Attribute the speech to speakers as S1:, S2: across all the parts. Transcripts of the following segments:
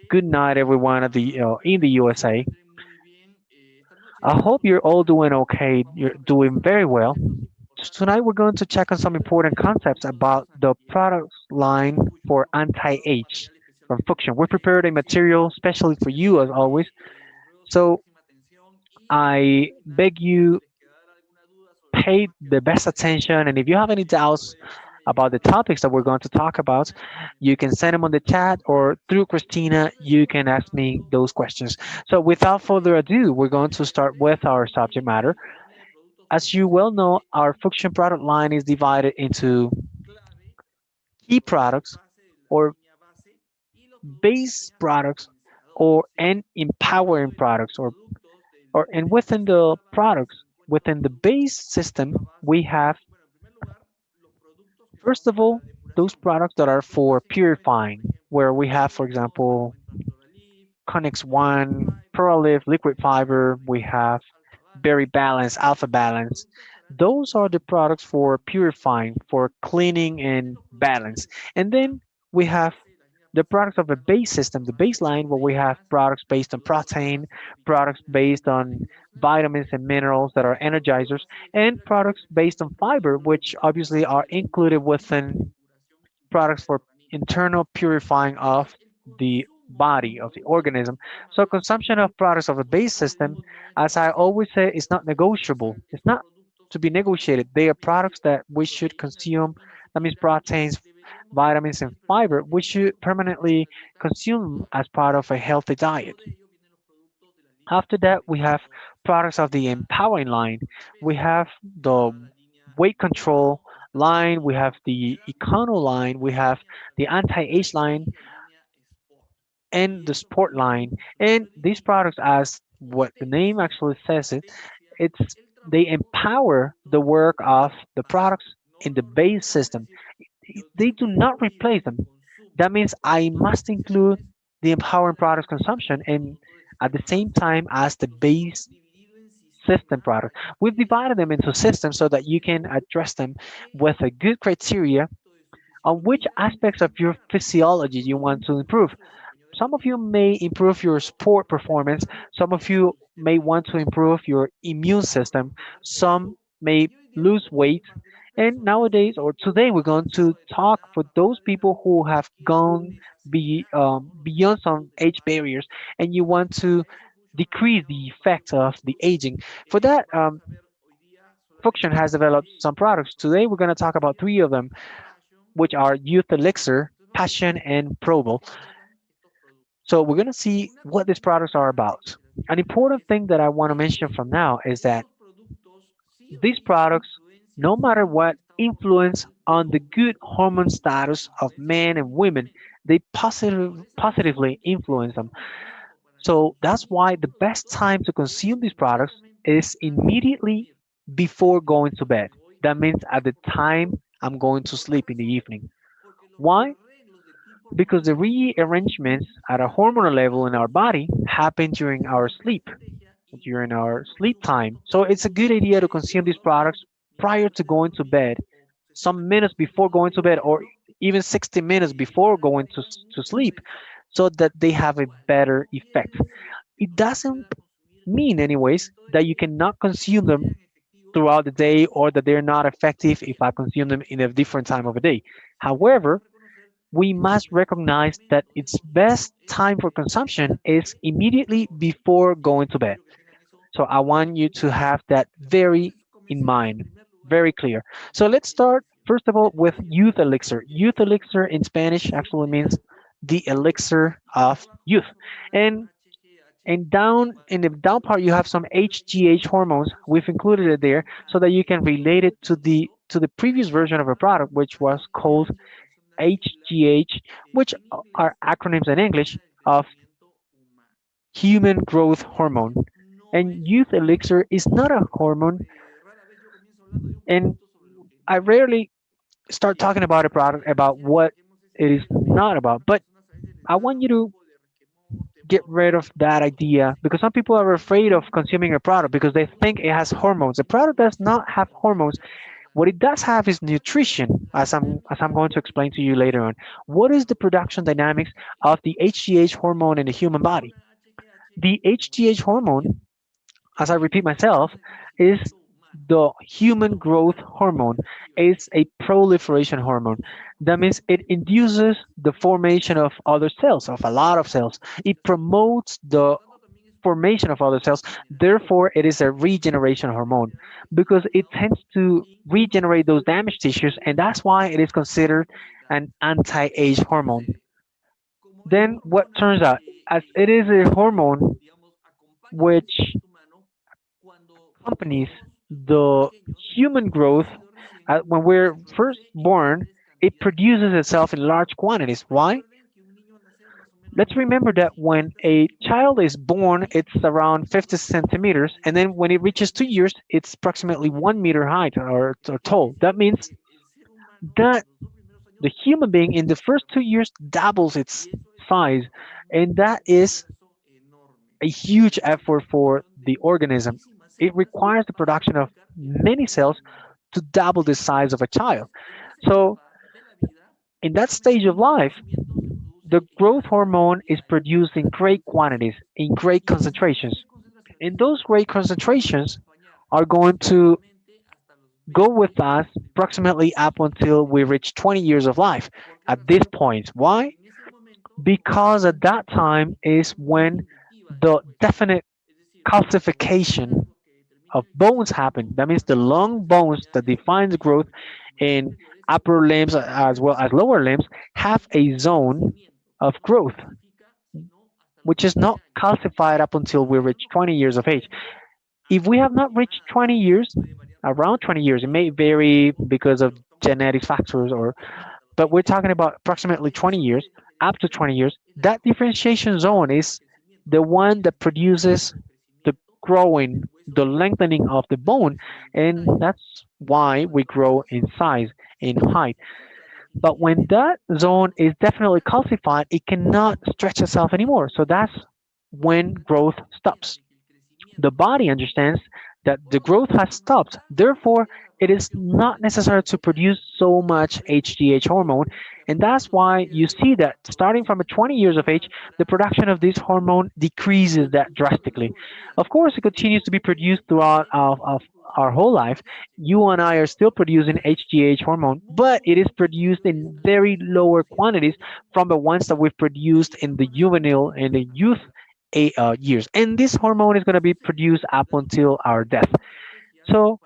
S1: Good night, everyone at the in the USA. I hope you're all doing okay. You're doing very well. Tonight we're going to check on some important concepts about the product line for anti-age from FUXION. We prepared a material specially for you as always. So I beg you pay the best attention, and if you have any doubts about the topics that we're going to talk about, you can send them on the chat or through Christina, you can ask me those questions. So without further ado, we're going to start with our subject matter. As you well know, our Fuxion product line is divided into key products or base products or and empowering products or and within the products within the base system we have first of all those products that are for purifying where we have for example Connex 1, Perolive, liquid fiber, we have Berry Balance, Alpha Balance. Those are the products for purifying, for cleaning and balance. And then we have the products of a base system, the baseline, where we have products based on protein, products based on vitamins and minerals that are energizers, and products based on fiber, which obviously are included within products for internal purifying of the body of the organism. So consumption of products of a base system, as I always say, is not negotiable. It's not to be negotiated. They are products that we should consume. That means proteins, vitamins, and fiber. We should permanently consume as part of a healthy diet. After that, we have products of the empowering line. We have the weight control line, we have the econo line, we have the anti-age line, and the sport line. And these products, as what the name actually says it's they empower the work of the products in the base system. They do not replace them. That means I must include the empowering products consumption and at the same time as the base system product. We've divided them into systems so that you can address them with a good criteria on which aspects of your physiology you want to improve. Some of you may improve your sport performance, some of you may want to improve your immune system, some may lose weight. And nowadays, or today, we're going to talk for those people who have gone beyond some age barriers and you want to decrease the effect of the aging. For that, Fuxion has developed some products. Today, we're going to talk about three of them, which are Youth Elixir, Passion, and Probal. So we're going to see what these products are about. An important thing that I want to mention from now is that these products, no matter what, influence on the good hormone status of men and women. They positively influence them. So that's why the best time to consume these products is immediately before going to bed. That means at the time I'm going to sleep in the evening. Why? Because the rearrangements at a hormonal level in our body happen during our sleep time. So it's a good idea to consume these products prior to going to bed, some minutes before going to bed, or even 60 minutes before going to sleep, so that they have a better effect. It doesn't mean, anyways, that you cannot consume them throughout the day or that they're not effective if I consume them in a different time of the day. However, we must recognize that its best time for consumption is immediately before going to bed. So I want you to have that very in mind, very clear. So let's start first of all with youth elixir. Youth elixir in Spanish actually means the elixir of youth. And and down in the down part you have some HGH hormones. We've included it there so that you can relate it to the previous version of a product which was called HGH, which are acronyms in English of human growth hormone. And youth elixir is not a hormone, and I rarely start talking about a product about what it is not about. But I want you to get rid of that idea because some people are afraid of consuming a product because they think it has hormones. The product does not have hormones. What it does have is nutrition, as I'm going to explain to you later on. What is the production dynamics of the HGH hormone in the human body? The HGH hormone, as I repeat myself, is the human growth hormone. It's a proliferation hormone. That means it induces the formation of other cells, of a lot of cells. It promotes the formation of other cells. Therefore, it is a regeneration hormone because it tends to regenerate those damaged tissues, and that's why it is considered an anti-age hormone. Then, what turns out, as it is a hormone which accompanies the human growth, when we're first born, it produces itself in large quantities. Why? Let's remember that when a child is born, it's around 50 centimeters, and then when it reaches 2 years, it's approximately 1 meter high or tall. That means that the human being in the first 2 years doubles its size, and that is a huge effort for the organism. It requires the production of many cells to double the size of a child. So, in that stage of life, the growth hormone is produced in great quantities, in great concentrations. And those great concentrations are going to go with us approximately up until we reach 20 years of life at this point. Why? Because at that time is when the definite calcification of bones happen. That means the long bones that defines growth in upper limbs as well as lower limbs have a zone of growth which is not calcified up until we reach 20 years of age. If we have not reached 20 years, around 20 years, it may vary because of genetic factors, but we're talking about approximately 20 years, up to 20 years. That differentiation zone is the one that produces the growing, the lengthening of the bone, and that's why we grow in size, in height. But when that zone is definitely calcified, it cannot stretch itself anymore. So that's when growth stops. The body understands that the growth has stopped. Therefore, it is not necessary to produce so much HGH hormone. And that's why you see that starting from 20 years of age, the production of this hormone decreases that drastically. Of course, it continues to be produced throughout of our whole life. You and I are still producing HGH hormone, but it is produced in very lower quantities from the ones that we've produced in the juvenile and the youth years. And this hormone is going to be produced up until our death. So,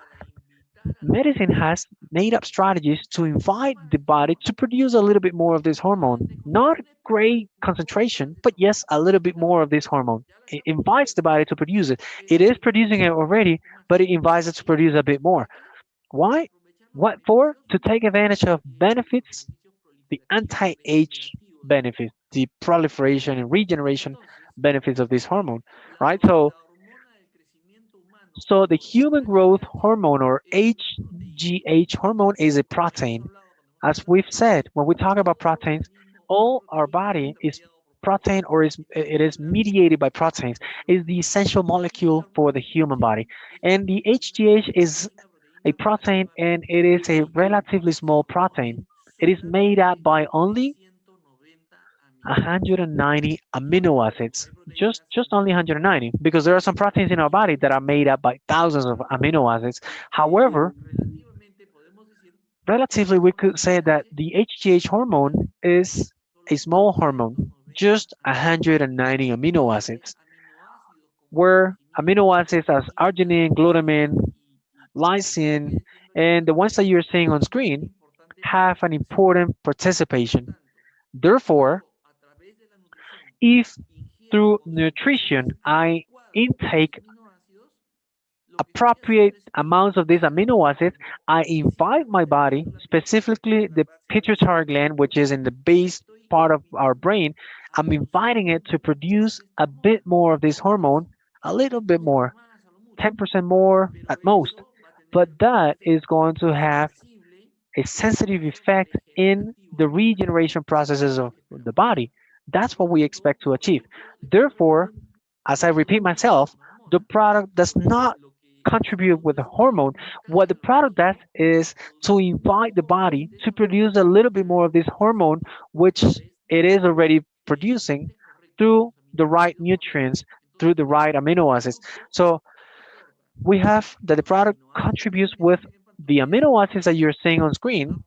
S1: medicine has made up strategies to invite the body to produce a little bit more of this hormone. Not great concentration, but yes, a little bit more of this hormone. It invites the body to produce it. It is producing it already, but it invites it to produce a bit more. Why? What for? To take advantage of benefits, the anti-age benefits, the proliferation and regeneration benefits of this hormone, right? So the human growth hormone or HGH hormone is a protein. As we've said, when we talk about proteins, all our body is protein or it is mediated by proteins. Is the essential molecule for the human body. And the HGH is a protein and it is a relatively small protein. It is made up by only 190 amino acids. Just only 190 because there are some proteins in our body that are made up by thousands of amino acids. However, relatively we could say that the HGH hormone is a small hormone, just 190 amino acids, where amino acids as arginine, glutamine, lysine, and the ones that you're seeing on screen have an important participation. Therefore, if through nutrition I intake appropriate amounts of these amino acids, I invite my body, specifically the pituitary gland, which is in the base part of our brain, I'm inviting it to produce a bit more of this hormone, a little bit more, 10% more at most. But that is going to have a sensitive effect in the regeneration processes of the body. That's what we expect to achieve. Therefore, as I repeat myself, the product does not contribute with a hormone. What the product does is to invite the body to produce a little bit more of this hormone, which it is already producing through the right nutrients, through the right amino acids. So we have that the product contributes with the amino acids that you're seeing on screen.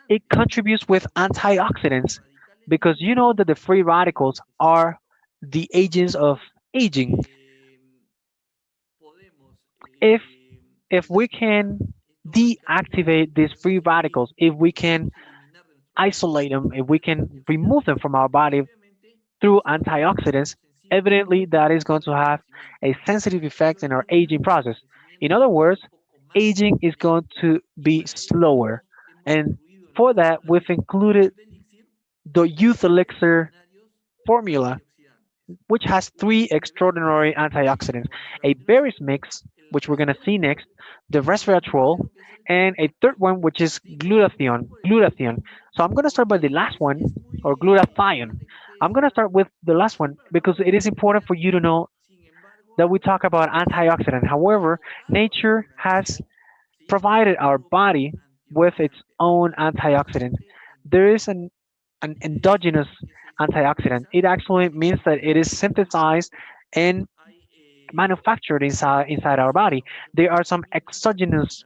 S1: It contributes with antioxidants because you know that the free radicals are the agents of aging. If if we can deactivate these free radicals, if we can isolate them, if we can remove them from our body through antioxidants, evidently that is going to have a sensitive effect in our aging process. In other words, aging is going to be slower. And for that, we've included the Youth Elixir formula, which has three extraordinary antioxidants: a berries mix, which we're going to see next, the resveratrol, and a third one, which is glutathione. Glutathione. So I'm going to start by the last one, or glutathione. I'm going to start with the last one because it is important for you to know that we talk about antioxidant. However, nature has provided our body with its own antioxidant. There is an endogenous antioxidant. It actually means that it is synthesized and manufactured inside our body. There are some exogenous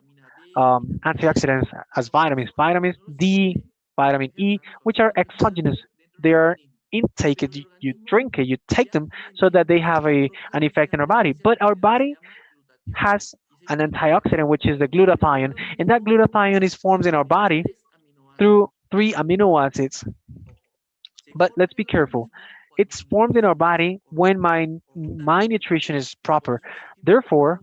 S1: antioxidants as vitamins, vitamins D, vitamin E, which are exogenous. They are intake it, you drink it, you take them so that they have an effect in our body. But our body has an antioxidant, which is the glutathione, and that glutathione is formed in our body through three amino acids. But let's be careful. It's formed in our body when my nutrition is proper. Therefore,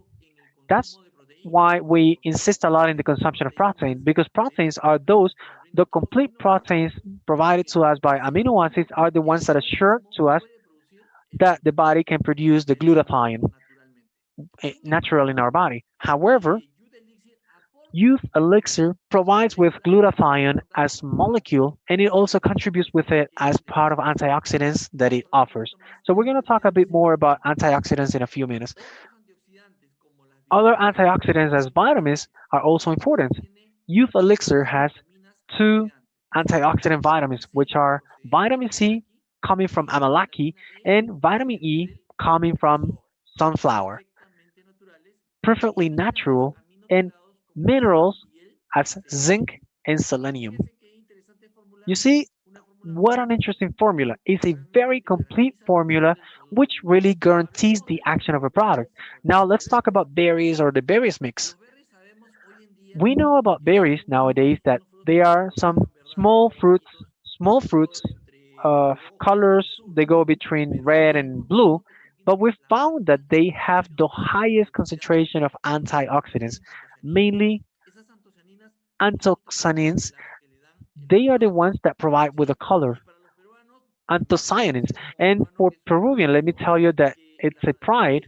S1: that's why we insist a lot in the consumption of protein, because proteins are the complete proteins provided to us by amino acids are the ones that assure to us that the body can produce the glutathione naturally in our body. However, Youth Elixir provides with glutathione as molecule, and it also contributes with it as part of antioxidants that it offers. So we're going to talk a bit more about antioxidants in a few minutes. Other antioxidants as vitamins are also important. Youth Elixir has two antioxidant vitamins, which are vitamin C coming from amalaki and vitamin E coming from sunflower, perfectly natural, and minerals as zinc and selenium. You see, what an interesting formula. It's a very complete formula which really guarantees the action of a product. Now let's talk about berries or the berries mix. We know about berries nowadays that they are some small fruits of colors. They go between red and blue, but we've found that they have the highest concentration of antioxidants, mainly antocyanins. They are the ones that provide with the color, anthocyanins. And for Peruvian, let me tell you that it's a pride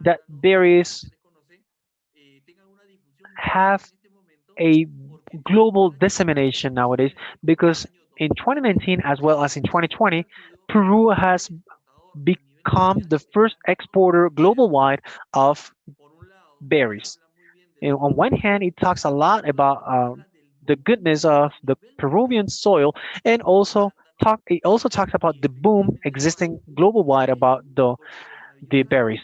S1: that berries have a global dissemination nowadays because in 2019 as well as in 2020, Peru has become the first exporter global wide of berries. And on one hand, it talks a lot about the goodness of the Peruvian soil, and it also talks about the boom existing global wide about the berries.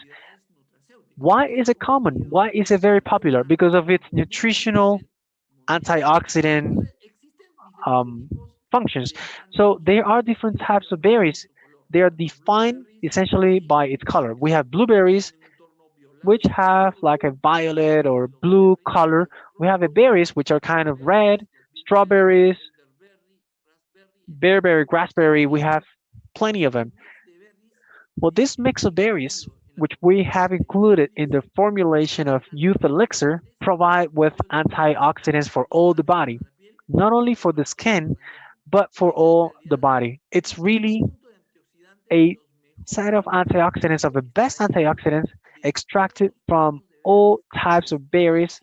S1: Why is it common? Why is it very popular? Because of its nutritional antioxidant um, functions. So there are different types of berries. They are defined essentially by its color. We have blueberries, which have like a violet or blue color. We have the berries, which are kind of red, strawberries, bearberry, grassberry. We have plenty of them. Well, this mix of berries, which we have included in the formulation of Youth Elixir, provide with antioxidants for all the body, not only for the skin, but for all the body. It's really a set of antioxidants of the best antioxidants extracted from all types of berries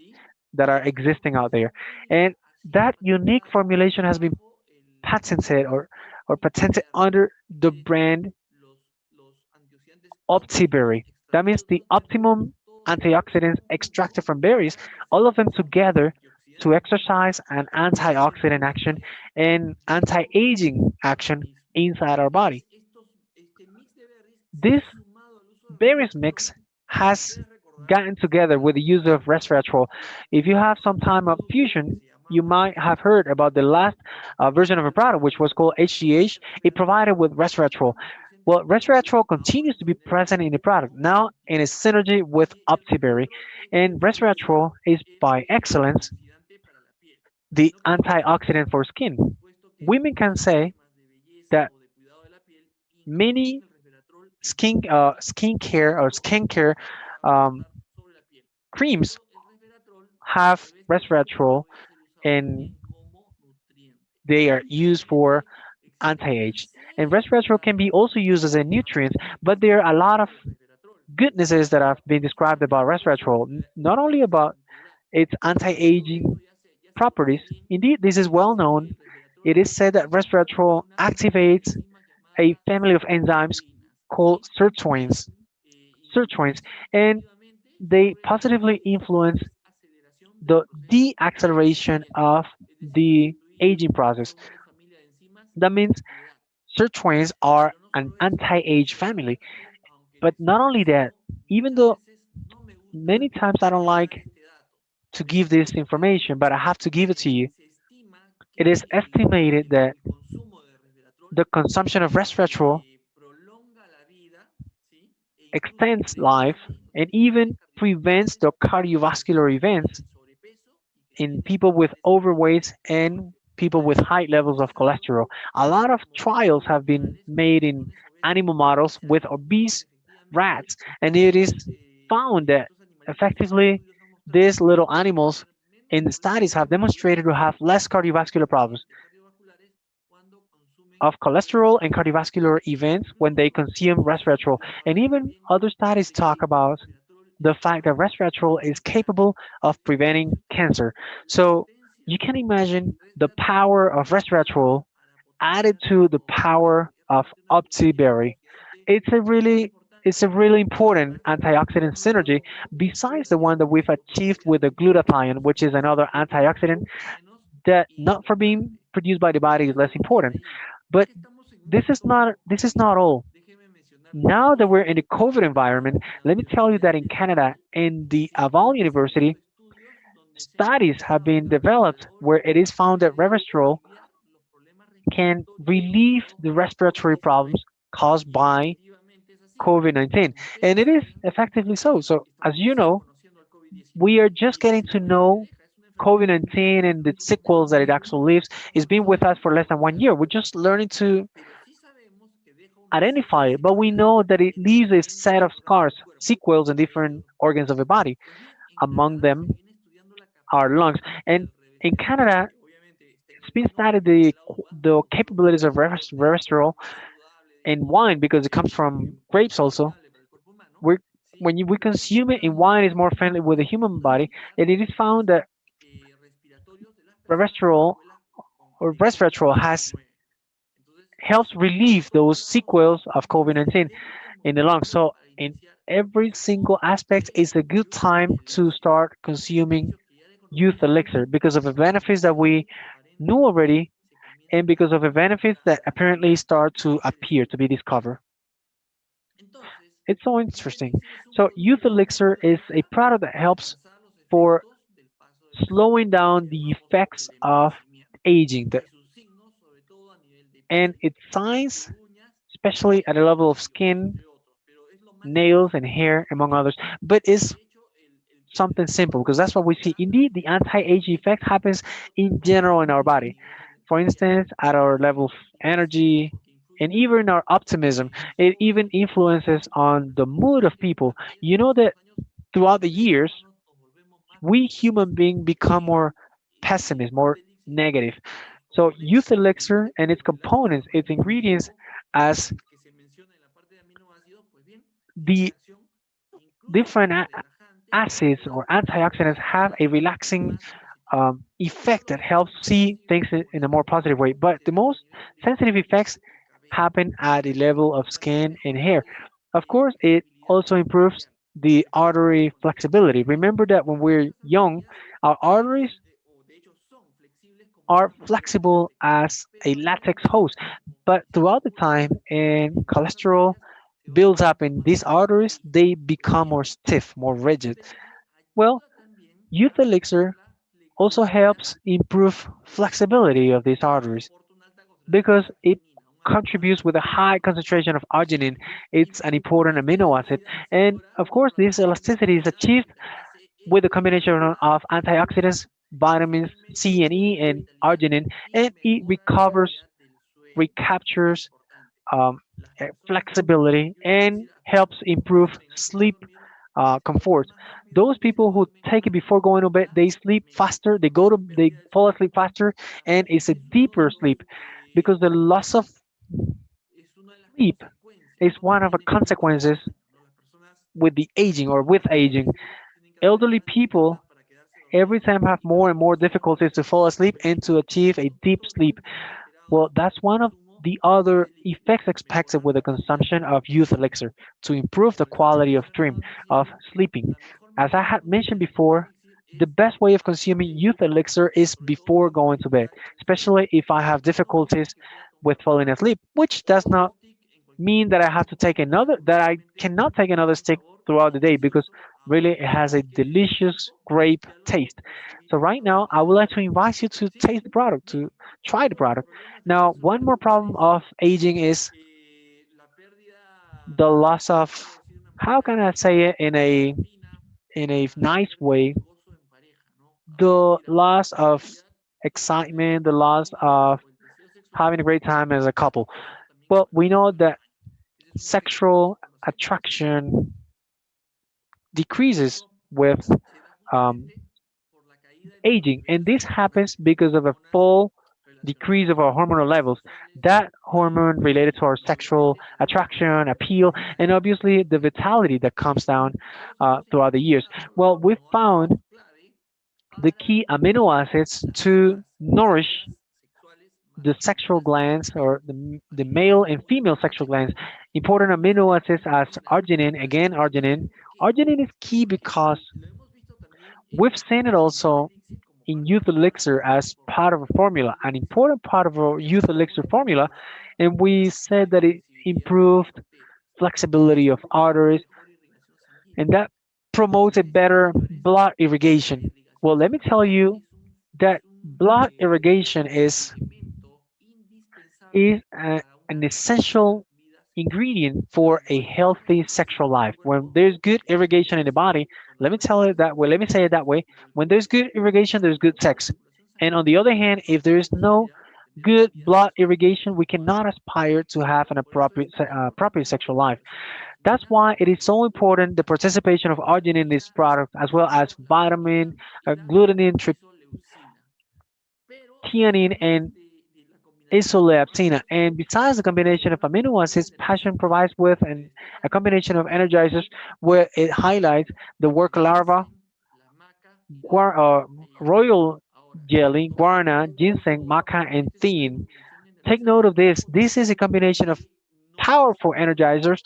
S1: that are existing out there. And that unique formulation has been patented or patented under the brand Optiberry. That means the optimum antioxidants extracted from berries, all of them together to exercise an antioxidant action and anti-aging action inside our body. This berries mix has gotten together with the use of resveratrol. If you have some time of fusion, you might have heard about the last version of a product, which was called HGH. It provided with resveratrol. Well, resveratrol continues to be present in the product now in a synergy with OptiBerry, and resveratrol is by excellence the antioxidant for skin. Women can say that many skincare or skincare um, creams have resveratrol and they are used for anti-age. And resveratrol can be also used as a nutrient, but there are a lot of goodnesses that have been described about resveratrol, not only about its anti-aging properties. Indeed, this is well known. It is said that resveratrol activates a family of enzymes called sirtuins, and they positively influence the deacceleration of the aging process. That means sirtuins are an anti-age family. But not only that, even though many times I don't like to give this information, but I have to give it to you, it is estimated that the consumption of resveratrol extends life and even prevents the cardiovascular events in people with overweight and people with high levels of cholesterol. A lot of trials have been made in animal models with obese rats, and it is found that effectively these little animals in the studies have demonstrated to have less cardiovascular problems of cholesterol and cardiovascular events when they consume resveratrol. And even other studies talk about the fact that resveratrol is capable of preventing cancer. So you can imagine the power of resveratrol added to the power of optiberry. It's a really it's a really important antioxidant synergy besides the one that we've achieved with the glutathione, which is another antioxidant that not for being produced by the body is less important. But this is not all. Now that we're in the COVID environment, let me tell you that in Canada, in the Laval University, studies have been developed where it is found that resveratrol can relieve the respiratory problems caused by COVID-19. And it is effectively so. So, as you know, we are just getting to know COVID-19 and the sequels that it actually leaves. It's been with us for less than 1 year. We're just learning to identify it, but we know that it leaves a set of scars, sequels in different organs of the body. Among them are lungs. And in Canada, it's been studied the capabilities of resveratrol in wine because it comes from grapes also. We're, we consume it in wine, is more friendly with the human body, and it is found that resveratrol resveratrol has helps relieve those sequels of COVID-19 in the lungs. So in every single aspect, it's a good time to start consuming youth elixir because of the benefits that we knew already and because of the benefits that apparently start to appear to be discovered. It's so interesting. So youth elixir is a product that helps for slowing down the effects of aging and its signs, especially at the level of skin, nails, and hair, among others. But it's something simple because that's what we see. Indeed, the anti-aging effect happens in general in our body. For instance, at our level of energy and even our optimism, it even influences on the mood of people. You know that throughout the years, we human beings become more pessimist, more negative. So youth elixir and its components, its ingredients, as the different acids or antioxidants have a relaxing effect that helps see things in a more positive way. But the most sensitive effects happen at the level of skin and hair. Of course, it also improves the artery flexibility. Remember that when we're young, our arteries are flexible as a latex hose, but throughout the time and cholesterol builds up in these arteries, they become more stiff, more rigid. Well, Youth Elixir also helps improve flexibility of these arteries because it contributes with a high concentration of arginine. It's an important amino acid. And of course, this elasticity is achieved with a combination of antioxidants, vitamins C and E, and arginine, and it recaptures flexibility and helps improve sleep comfort. Those people who take it before going to bed, they sleep faster, they fall asleep faster, and it's a deeper sleep because the loss of sleep is one of the consequences with the aging or with aging. Elderly people every time have more and more difficulties to fall asleep and to achieve a deep sleep. Well, that's one of the other effects expected with the consumption of youth elixir to improve the quality of dream, of sleeping. As I had mentioned before, the best way of consuming youth elixir is before going to bed, especially if I have difficulties with falling asleep, which does not mean that I have to take another that I cannot take another stick throughout the day because really it has a delicious grape taste. So right now I would like to invite you to taste the product, to try the product. Now, one more problem of aging is the loss of, how can I say it in a nice way, the loss of excitement, the loss of having a great time as a couple. Well, we know that sexual attraction decreases with um, aging, and this happens because of a full decrease of our hormonal levels. That hormone related to our sexual attraction, appeal, and obviously the vitality that comes down throughout the years. Well, we found the key amino acids to nourish the sexual glands or the male and female sexual glands. Important amino acids as arginine, again, arginine. Arginine is key because we've seen it also in youth elixir as part of a formula, an important part of our youth elixir formula, and we said that it improved flexibility of arteries and that promotes a better blood irrigation. Well, let me tell you that blood irrigation is an essential ingredient for a healthy sexual life. When there's good irrigation in the body, let me tell it that way, let me say it that way. When there's good irrigation, there's good sex. And on the other hand, if there is no good blood irrigation, we cannot aspire to have an appropriate sexual life. That's why it is so important the participation of arginine in this product, as well as vitamin, glutamine, tryptamine, and isoleucine. And besides the combination of amino acids, passion provides with a combination of energizers where it highlights the work larva, royal jelly, guarana, ginseng, maca, and theine. Take note of this. This is a combination of powerful energizers,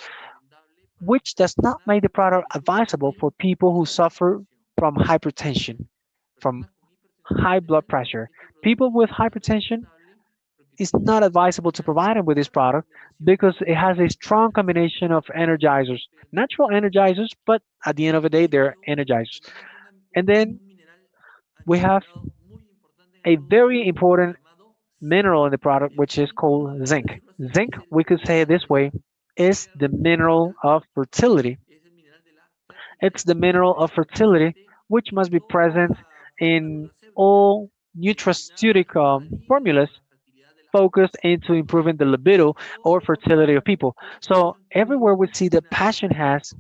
S1: which does not make the product advisable for people who suffer from hypertension, from high blood pressure. People with hypertension, it's not advisable to provide them with this product because it has a strong combination of energizers, natural energizers, but at the end of the day, they're energizers. And then we have a very important mineral in the product, which is called zinc. Zinc, we could say it this way, is the mineral of fertility. It's the mineral of fertility, which must be present in all nutraceutic formulas focused into improving the libido or fertility of people. So everywhere we see that passion has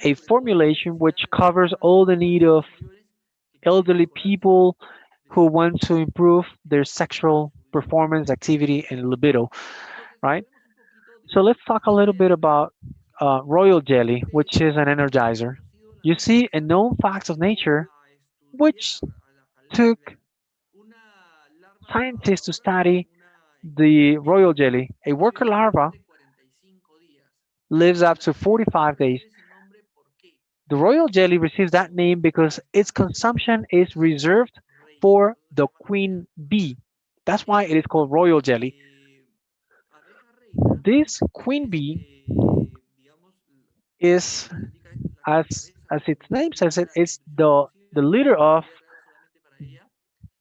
S1: a formulation which covers all the need of elderly people who want to improve their sexual performance, activity, and libido, right? So let's talk a little bit about royal jelly, which is an energizer. You see, a known fact of nature, which took scientists to study the royal jelly, a worker larva lives up to 45
S2: Recibe
S1: days.
S2: ese nombre ¿por qué?
S1: The royal jelly
S2: Porque
S1: receives that name because its consumption is reserved
S2: reina,
S1: for
S2: entonces se
S1: the
S2: llama
S1: queen bee. That's why it
S2: esta
S1: is called royal jelly.
S2: abeja reina
S1: This queen
S2: es,
S1: bee
S2: digamos,
S1: is,
S2: lo que indica es la
S1: as
S2: cabeza,
S1: its
S2: como
S1: name
S2: si
S1: says it,
S2: fuera
S1: is the
S2: exclusiva
S1: leader of
S2: vida real solamente para ella.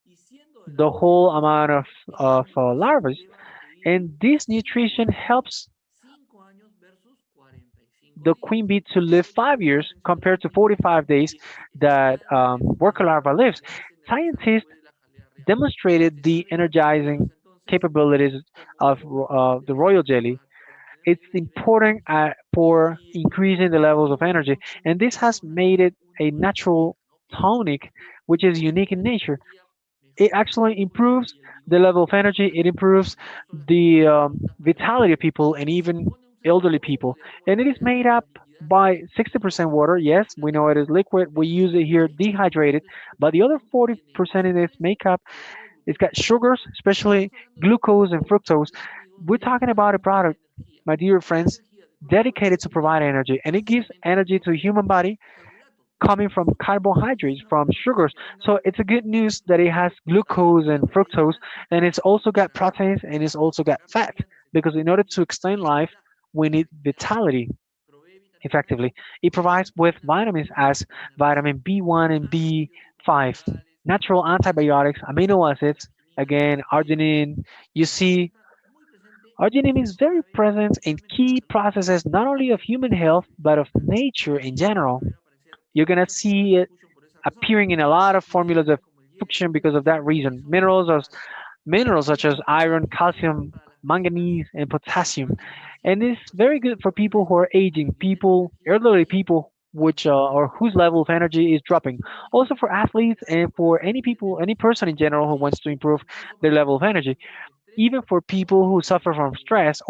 S2: Y siendo de la
S1: the whole amount
S2: reina, esta
S1: of
S2: nutrición
S1: larvae.
S2: lleva a que ella
S1: And
S2: viva
S1: this nutrition
S2: 5 años,
S1: helps
S2: 5 años versus 45
S1: the
S2: días.
S1: queen bee to live
S2: Esto llama
S1: 5
S2: mucho la
S1: years
S2: atención
S1: compared to
S2: porque
S1: 45 days that
S2: está
S1: worker larva lives.
S2: a veces en el examen
S1: Scientists
S2: puede la jalea real.
S1: demonstrated
S2: Está
S1: the
S2: registrado en los
S1: energizing
S2: entonces
S1: capabilities of
S2: como
S1: the royal
S2: interesante
S1: jelly.
S2: para tener
S1: It's
S2: mayores niveles de
S1: important
S2: energía.
S1: for
S2: Y
S1: increasing the levels of energy, and this has
S2: tenemos
S1: made
S2: acá
S1: it
S2: un
S1: a
S2: tipo de
S1: natural
S2: planeta, ¿no? Que
S1: tonic,
S2: básicamente
S1: which is
S2: todos
S1: unique in
S2: tenemos
S1: nature.
S2: energía,
S1: It
S2: mejora el
S1: actually
S2: humor
S1: improves
S2: y el
S1: the
S2: vigor
S1: level
S2: de
S1: of
S2: las
S1: energy. It
S2: personas,
S1: improves
S2: incluso las
S1: the
S2: personas adultas
S1: vitality of
S2: mayores.
S1: people and
S2: Se
S1: even
S2: compone un
S1: elderly
S2: segundo
S1: people.
S2: de
S1: And it is made up
S2: molecular líquida
S1: by
S2: que
S1: 60%
S2: lo
S1: water. Yes, we know it is
S2: hidrata
S1: liquid. We
S2: porque
S1: use it here
S2: este
S1: dehydrated, but the other
S2: supercompuesto
S1: 40%
S2: tiene
S1: in its
S2: azúcares,
S1: makeup,
S2: sobre todo
S1: it's
S2: glucosa
S1: got
S2: y fructosa.
S1: sugars, especially
S2: Estamos hablando de
S1: glucose and
S2: supercompuestos
S1: fructose.
S2: porque estos, digamos,
S1: We're talking
S2: muestran
S1: about a
S2: mucha
S1: product,
S2: energía.
S1: my dear
S2: La
S1: friends,
S2: energía de cualquier
S1: dedicated to
S2: producto
S1: provide
S2: viene
S1: energy, and it gives
S2: básicamente de
S1: energy
S2: dos
S1: to human body
S2: carbohidratos,
S1: coming from
S2: azúcar. Entonces,
S1: carbohydrates,
S2: una
S1: from
S2: buena noticia
S1: sugars.
S2: que tenga
S1: So it's a good
S2: este
S1: news that it has
S2: tipo tan
S1: glucose and
S2: de
S1: fructose,
S2: proteínas
S1: and it's also got
S2: para
S1: proteins and it's also got
S2: alargar la
S1: fat.
S2: vida
S1: Because in
S2: necesitamos
S1: order to
S2: también
S1: extend life,
S2: vitalidad.
S1: we need
S2: Veamos,
S1: vitality
S2: provee vitamina C,
S1: effectively. It
S2: provee
S1: provides with
S2: vitaminas
S1: vitamins
S2: B1
S1: as
S2: y vitamina B5,
S1: vitamin B1 and B5,
S2: antibióticos
S1: natural
S2: naturales
S1: antibiotics,
S2: como
S1: amino acids,
S2: arginina,
S1: again, arginine. You
S2: arginina
S1: see,
S2: está muy presente
S1: arginine is very
S2: cada vez
S1: present in
S2: definitivamente en la
S1: key
S2: salud humana.
S1: processes not only of human health but of nature in
S2: Y van
S1: general.
S2: a ver aparecer
S1: You're gonna
S2: muchas fórmulas
S1: see
S2: de
S1: it
S2: fusión por esa razón.
S1: appearing in a lot of formulas of
S2: Como el hierro,
S1: fuction because of that
S2: son
S1: reason.
S2: precursores naturales.
S1: Minerals such
S2: Es
S1: as iron,
S2: importante además
S1: calcium,
S2: para las personas
S1: manganese, and potassium. And
S2: ancianas,
S1: it's
S2: las
S1: very
S2: personas
S1: good for
S2: mayores
S1: people who are aging,
S2: cuyo nivel de
S1: people,
S2: energía
S1: elderly
S2: varía
S1: people, which or whose
S2: constantemente.
S1: level of energy is dropping.
S2: Son
S1: Also for
S2: indicadores
S1: athletes and
S2: para
S1: for any
S2: saber
S1: people,
S2: del
S1: any person
S2: estado
S1: in general who
S2: de
S1: wants to improve
S2: incluso
S1: their
S2: para
S1: level
S2: personas
S1: of
S2: que
S1: energy.
S2: sufren de estrés
S1: Even for
S2: o
S1: people who suffer from stress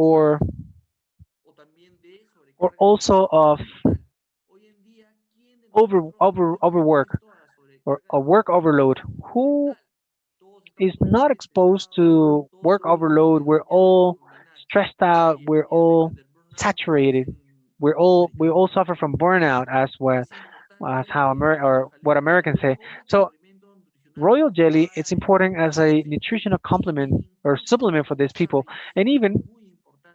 S2: o también de
S1: or
S2: sobrecarga
S1: also of
S2: mental. Hoy en día, ¿quién de nosotros no está
S1: overwork
S2: expuesto a sobrecarga
S1: or work overload. Who
S2: mental? Todos
S1: is
S2: estamos
S1: not
S2: muy
S1: exposed
S2: estresados,
S1: to
S2: todos
S1: work
S2: estamos
S1: overload? We're
S2: sobrecargados
S1: all
S2: mental.
S1: stressed out. We're
S2: Y el
S1: all
S2: efectos del burnout
S1: saturated.
S2: aparecen
S1: We all
S2: históricamente.
S1: suffer from burnout as well
S2: Es
S1: as
S2: importante
S1: how
S2: la
S1: or what
S2: jalea real
S1: Americans say.
S2: como
S1: So
S2: complemento nutricional
S1: royal jelly it's
S2: para
S1: important as
S2: esta
S1: a
S2: especie.
S1: nutritional complement
S2: Y
S1: or
S2: incluso
S1: supplement for these
S2: otra
S1: people. And
S2: revisión
S1: even
S2: muy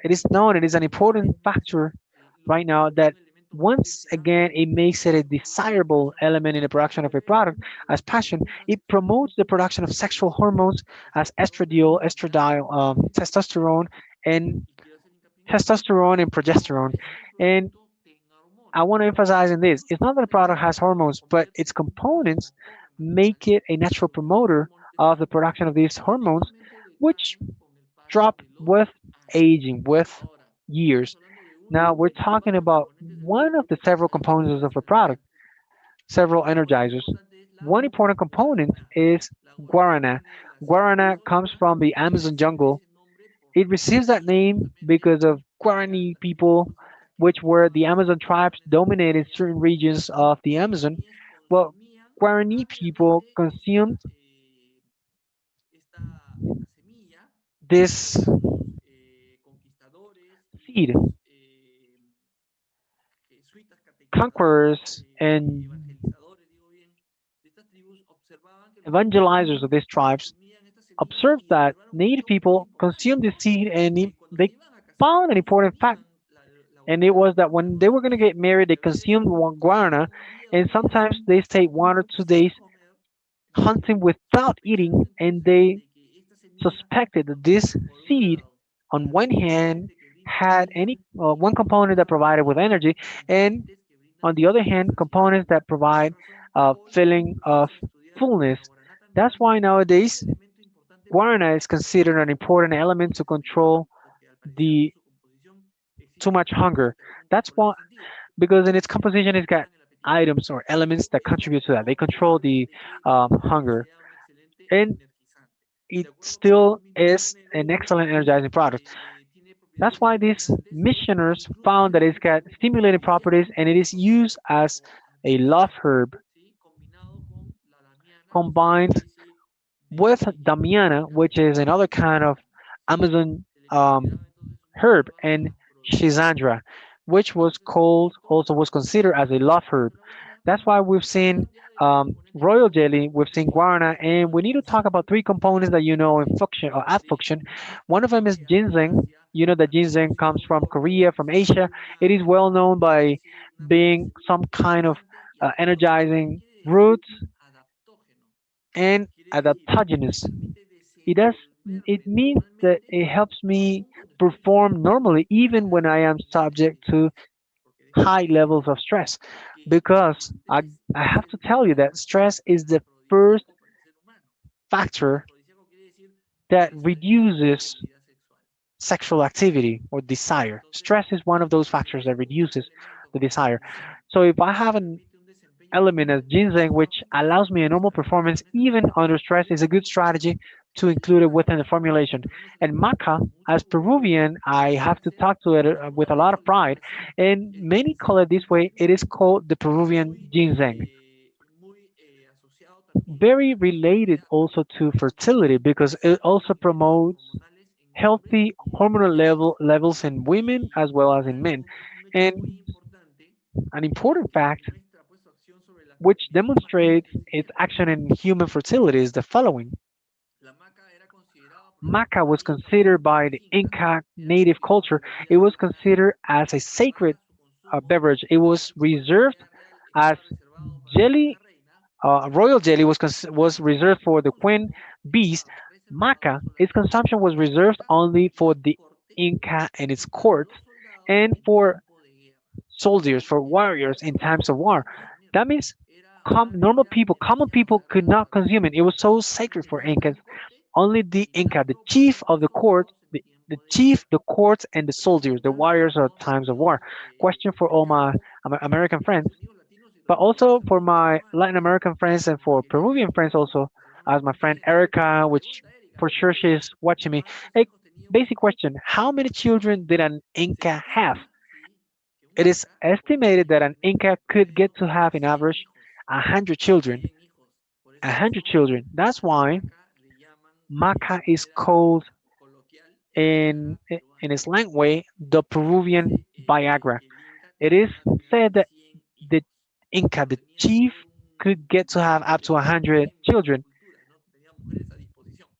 S1: it is
S2: importante
S1: known it is an
S2: cada vez
S1: important
S2: más
S1: factor
S2: lo
S1: right now
S2: convierte
S1: that
S2: un elemento muy
S1: once
S2: deseado
S1: again it makes it a
S2: y
S1: desirable element in
S2: personalmente
S1: the production of a
S2: promueve
S1: product as passion.
S2: hormonas
S1: It
S2: sexuales
S1: promotes the production of sexual
S2: como
S1: hormones
S2: la
S1: as
S2: testosterona,
S1: testosterone, and
S2: y quiero hacer hincapié en esto, no
S1: progesterone.
S2: es que el
S1: And
S2: producto tenga
S1: I
S2: hormonas,
S1: want to emphasize in this: it's not that the product has
S2: lo
S1: hormones, but its
S2: convierte en un
S1: components
S2: hormón natural
S1: make it a natural
S2: sobre todo
S1: promoter of the production of these
S2: que
S1: hormones,
S2: eventualmente
S1: which
S2: decaen con el paso
S1: drop
S2: de los
S1: with
S2: años.
S1: aging, with
S2: Ahora,
S1: years.
S2: estamos hablando de uno
S1: Now we're
S2: de los
S1: talking
S2: varios
S1: about
S2: componentes del
S1: one of
S2: producto
S1: the
S2: que
S1: several
S2: sabemos que
S1: components of
S2: producen
S1: a product,
S2: energía.
S1: several
S2: Una muy
S1: energizers.
S2: importante es la
S1: One important component
S2: guaraná.
S1: is
S2: La guaraná
S1: guarana.
S2: viene de las
S1: Guarana comes
S2: Amazonas
S1: from the
S2: y
S1: Amazon
S2: recibe
S1: jungle.
S2: ese nombre
S1: It receives that
S2: porque
S1: name
S2: justamente
S1: because of
S2: eran
S1: Guarani
S2: las tribus
S1: people,
S2: pacíficas que
S1: which were
S2: habitaban
S1: the Amazon tribes
S2: en esas
S1: dominated
S2: montañas
S1: certain regions of the
S2: y
S1: Amazon.
S2: quienes
S1: Well,
S2: consumían
S1: Guarani people
S2: ampliamente
S1: consumed
S2: esta semilla
S1: this
S2: que los conquistadores y
S1: seed.
S2: los jesuitas
S1: Conquerors and
S2: evangelizadores, digo bien, de estas tribus observaban que los
S1: evangelizers
S2: campesinos
S1: of these tribes
S2: consumían esta semilla
S1: observed
S2: y
S1: that
S2: observaron un
S1: native
S2: hecho muy
S1: people consumed
S2: importante.
S1: this seed and
S2: Cuando
S1: they
S2: se iban a casar,
S1: found an important fact.
S2: consumían la
S1: And it
S2: guaraná
S1: was that when they were going to get
S2: y
S1: married, they
S2: viceversa.
S1: consumed guarana,
S2: Pasaban un día,
S1: and
S2: 2 días
S1: sometimes they stayed 1 or 2 days
S2: sin comer
S1: hunting
S2: y
S1: without eating,
S2: sospecharon
S1: and
S2: entonces
S1: they
S2: de que esta semilla,
S1: suspected that this
S2: por un
S1: seed,
S2: lado,
S1: on one
S2: cargada de
S1: hand,
S2: nutrientes que brindan
S1: had
S2: energía
S1: any
S2: y
S1: one
S2: por otro
S1: component that
S2: lado
S1: provided with
S2: tenía
S1: energy, and
S2: nutrientes que brindan
S1: on the other hand,
S2: saciedad.
S1: components that
S2: Por esa
S1: provide
S2: razón,
S1: a
S2: hoy
S1: feeling of
S2: es estudiada
S1: fullness.
S2: la guaraná
S1: That's
S2: también
S1: why
S2: como un
S1: nowadays
S2: elemento importante
S1: guarana
S2: para
S1: is considered an important element to
S2: saciedad,
S1: control
S2: porque al parecer en
S1: the
S2: su composición
S1: too
S2: existen
S1: much
S2: elementos
S1: hunger.
S2: que apuntan
S1: That's
S2: por ese
S1: why
S2: sentido,
S1: because in its composition it's got
S2: mejoran el apetito.
S1: items or elements that
S2: Esto
S1: contribute to that. They
S2: no
S1: control
S2: habla
S1: the
S2: de que la guaraná
S1: hunger,
S2: sea un excelente
S1: and
S2: energizante.
S1: it
S2: De acuerdo con
S1: still
S2: los mismos
S1: is
S2: pioneros,
S1: an excellent energizing product.
S2: tiene
S1: That's
S2: propiedades
S1: why these
S2: energizantes e
S1: missioners
S2: incluso
S1: found that
S2: tiene
S1: it's got stimulating
S2: potencial
S1: properties and it is used as
S2: como
S1: a love
S2: ansiolítico,
S1: herb
S2: ¿sí? Combinado con la damiana, que es una
S1: combined
S2: especie
S1: with
S2: de hierba
S1: damiana, which is
S2: africana
S1: another kind of
S2: medicinal, ¿sí?
S1: Amazon
S2: Se le considera entonces una
S1: herb,
S2: hierba
S1: and
S2: afrodisíaca.
S1: Shisandra. which was called also was considered as a love herb. That's why we've seen royal jelly, we've seen guarana, and we need to talk about three components that you know in fuction or at fuction. One of them is ginseng. You know that ginseng comes from Korea, from Asia. It is well known by being some kind of energizing root and adaptogenous. It does. It means that it helps me perform normally even when I am subject to high levels of stress. Because I have to tell you that stress is the first factor that reduces sexual activity or desire. Stress is one of those factors that reduces the desire. So if I have an element as ginseng, which allows me a normal performance even under stress, is a good strategy to include it within the formulation. And maca, as Peruvian, I have to talk to it with a lot of pride. And many call it this way. It is called the Peruvian ginseng. Very related also to fertility because it also promotes healthy hormonal levels in women as well as in men. And an important fact which demonstrates its action in human fertility is the following. Maca was considered by the Inca native culture, it was considered as a sacred beverage. It was reserved as jelly, royal jelly was reserved for the queen bees. Maca, its consumption was reserved only for the Inca and its courts and for soldiers, for warriors in times of war. That means normal people, common people could not consume it. It was so sacred for Incas. Only the Inca, the chief of the court, the chief, the courts, and the soldiers, the warriors of times of war. Question for all my American friends, but also for my Latin American friends and for Peruvian friends also, as my friend Erica, which for sure she's watching me. A basic question: how many children did an Inca have? It is estimated that an Inca could get to have, in average, 100 children. 100 children. That's why maca is called in a slang way the Peruvian Viagra. It is said that the Inca, the chief, could get to have up to 100 children.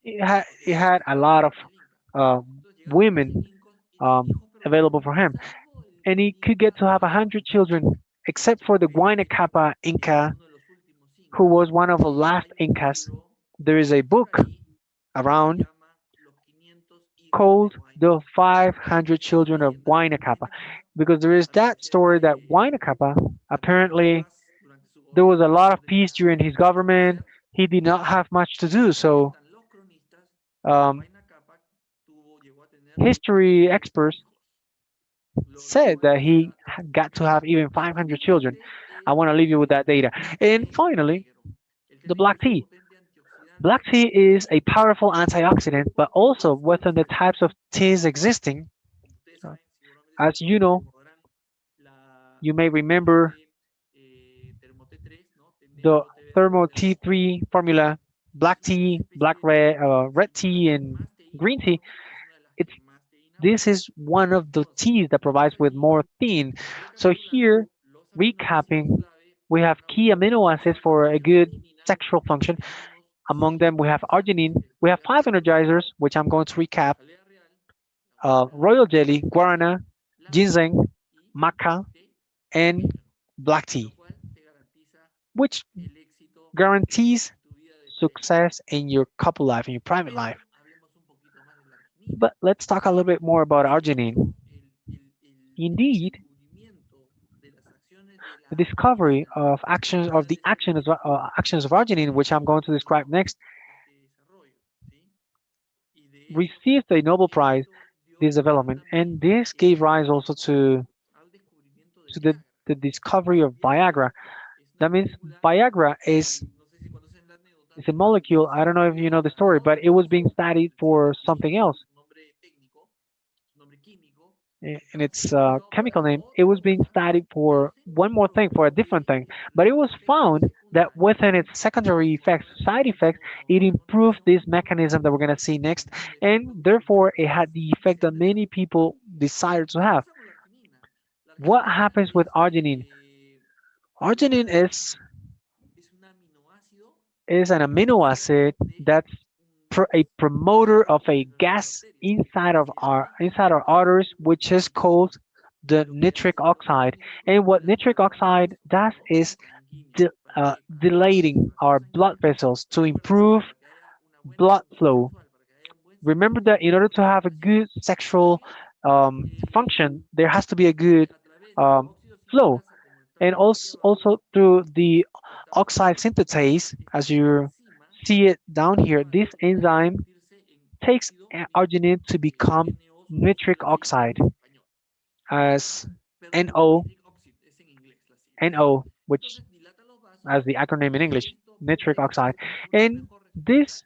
S1: It had a lot of women um, available for him, and he could get to have 100 children, except for the Huayna Kappa Inca, who was one of the last Incas. There is a book around called The 500 Children of Huayna Kappa, because there is that story that Huayna Kappa, apparently, there was a lot of peace during his government. He did not have much to do, so um, history experts said that he got to have even 500 children. I want to leave you with that data. And finally, the black tea. Black tea is a powerful antioxidant, but also within the types of teas existing, uh, as you know, you may remember the thermo T3 formula, black tea, red tea, and green tea. It's This is one of the teas that provides with more theine. So here, recapping, we have key amino acids for a good sexual function. Among them, we have arginine. We have five energizers, which I'm going to recap: royal jelly, guarana, ginseng, maca, and black tea, which guarantees success in your couple life, in your private life. But let's talk a little bit more about arginine. Indeed, the discovery of actions of arginine, which I'm going to describe next, received a Nobel Prize. This development, and this gave rise also to the discovery of Viagra. That means Viagra is a molecule. I don't know if you know the story, but it was being studied for something else. In its chemical name, it was being studied for one more thing, for a different thing. But it was found that within its secondary effects, side effects, it improved this mechanism that we're going to see next, and therefore it had the effect that many people desire to have. What happens with arginine? Arginine is an amino acid that's a promoter of a gas inside our arteries, which is called the nitric oxide. And what nitric oxide does is dilating our blood vessels to improve blood flow. Remember that in order to have a good sexual function, there has to be a good um, flow, and also through the oxide synthetase, as you see it down here, this enzyme takes arginine to become nitric oxide as NO, NO, which as the acronym in English, nitric oxide. And this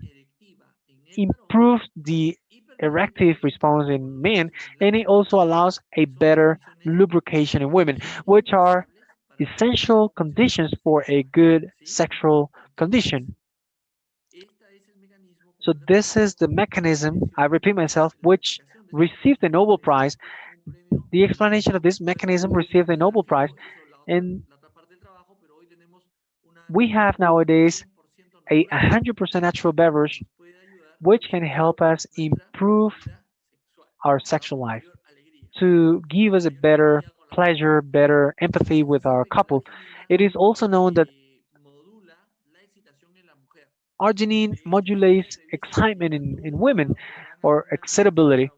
S1: improves the erective response in men, and it also allows a better lubrication in women, which are essential conditions for a good sexual condition. So this is the mechanism, I repeat myself, which received the Nobel Prize. The explanation of this mechanism received the Nobel Prize, and we have nowadays a 100% natural beverage which can help us improve our sexual life to give us a better pleasure, better empathy with our couple. It is also known that arginine modulates excitement in women or excitability.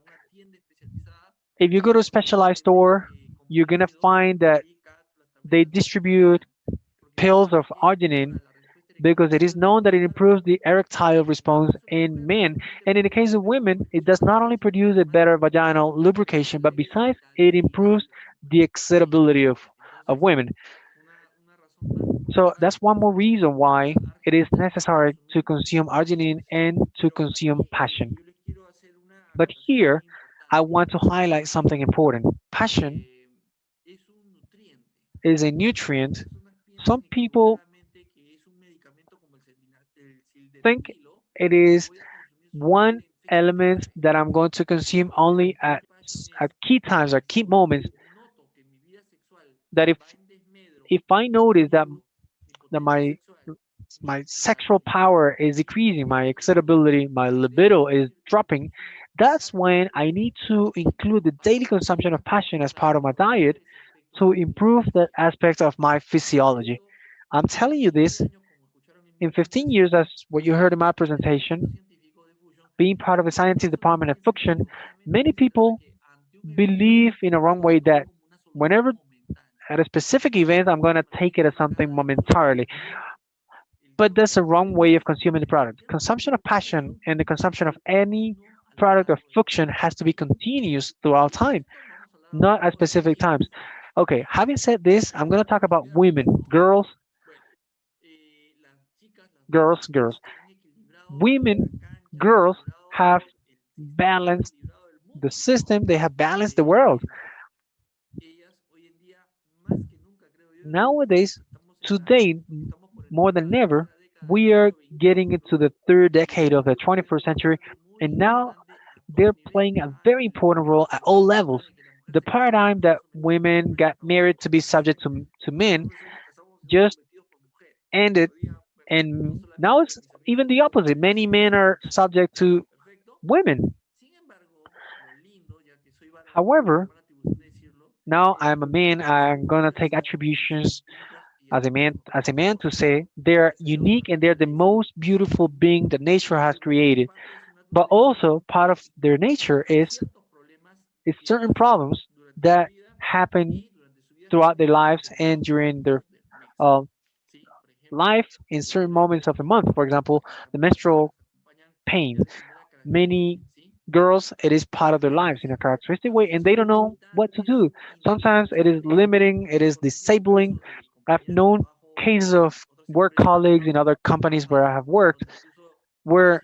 S1: If you go to a specialized store, you're gonna find that they distribute pills of arginine because it is known that it improves the erectile response in men. And in the case of women, it does not only produce a better vaginal lubrication, but besides, it improves the excitability of women. So that's one more reason why it is necessary to consume arginine and to consume passion. But here, I want to highlight something important. Passion is a nutrient. Some people think it is one element that I'm going to consume only at key times or key moments. That if I notice that my sexual power is decreasing, my excitability, my libido is dropping, that's when I need to include the daily consumption of passion as part of my diet to improve that aspect of my physiology. I'm telling you this in 15 years, as what you heard in my presentation, being part of the scientific department at FUXION, many people believe in a wrong way that whenever at a specific event, I'm going to take it as something momentarily. But that's a wrong way of consuming the product. Consumption of passion and the consumption of any product of FUXION has to be continuous throughout time, not at specific times. Okay, having said this, I'm going to talk about women, girls. Women, girls have balanced the system, they have balanced the world. Nowadays, today, more than ever, we are getting into the third decade of the 21st century, and now they're playing a very important role at all levels. The paradigm that women got married to be subject to men just ended, and now it's even the opposite. Many men are subject to women. However, now I'm a man, I'm gonna take attributions as a man to say they're unique and they're the most beautiful being that nature has created. But also part of their nature is certain problems that happen throughout their lives and during their uh, life in certain moments of the month. For example, the menstrual pain. Many girls, it is part of their lives in a characteristic way, and they don't know what to do. Sometimes it is limiting, it is disabling. I've known cases of work colleagues in other companies where I have worked where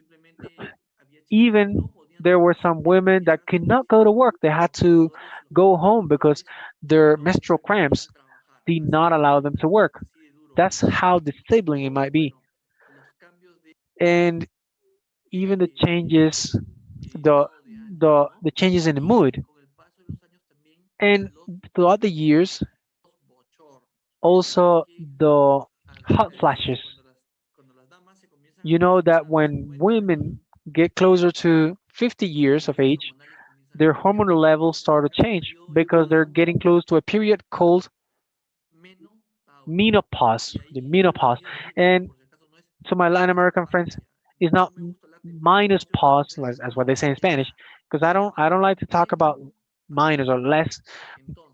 S1: even there were some women that could not go to work. They had to go home because their menstrual cramps did not allow them to work. That's how disabling it might be. And even the changes, the changes in the mood. And throughout the years, also the hot flashes. You know that when women get closer to 50 years of age, their hormonal levels start to change because they're getting close to a period called menopause, the menopause. And to my Latin American friends, it's not minus pause as what they say in Spanish, because I don't like to talk about minus or less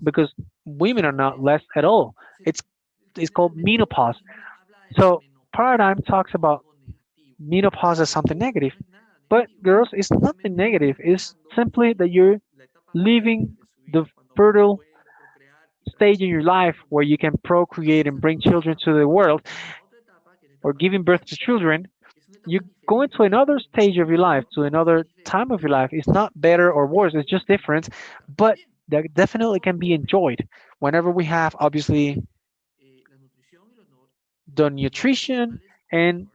S1: because women are not less at all. It's it's called menopause. So paradigm talks about menopause as something negative, but girls, it's nothing negative. It's simply that you're leaving the fertile stage in your life where you can procreate and bring children to the world or giving birth to children. You go into another stage of your life, to another time of your life. It's not better or worse, it's just different, but that definitely can be enjoyed whenever we have obviously the nutrition and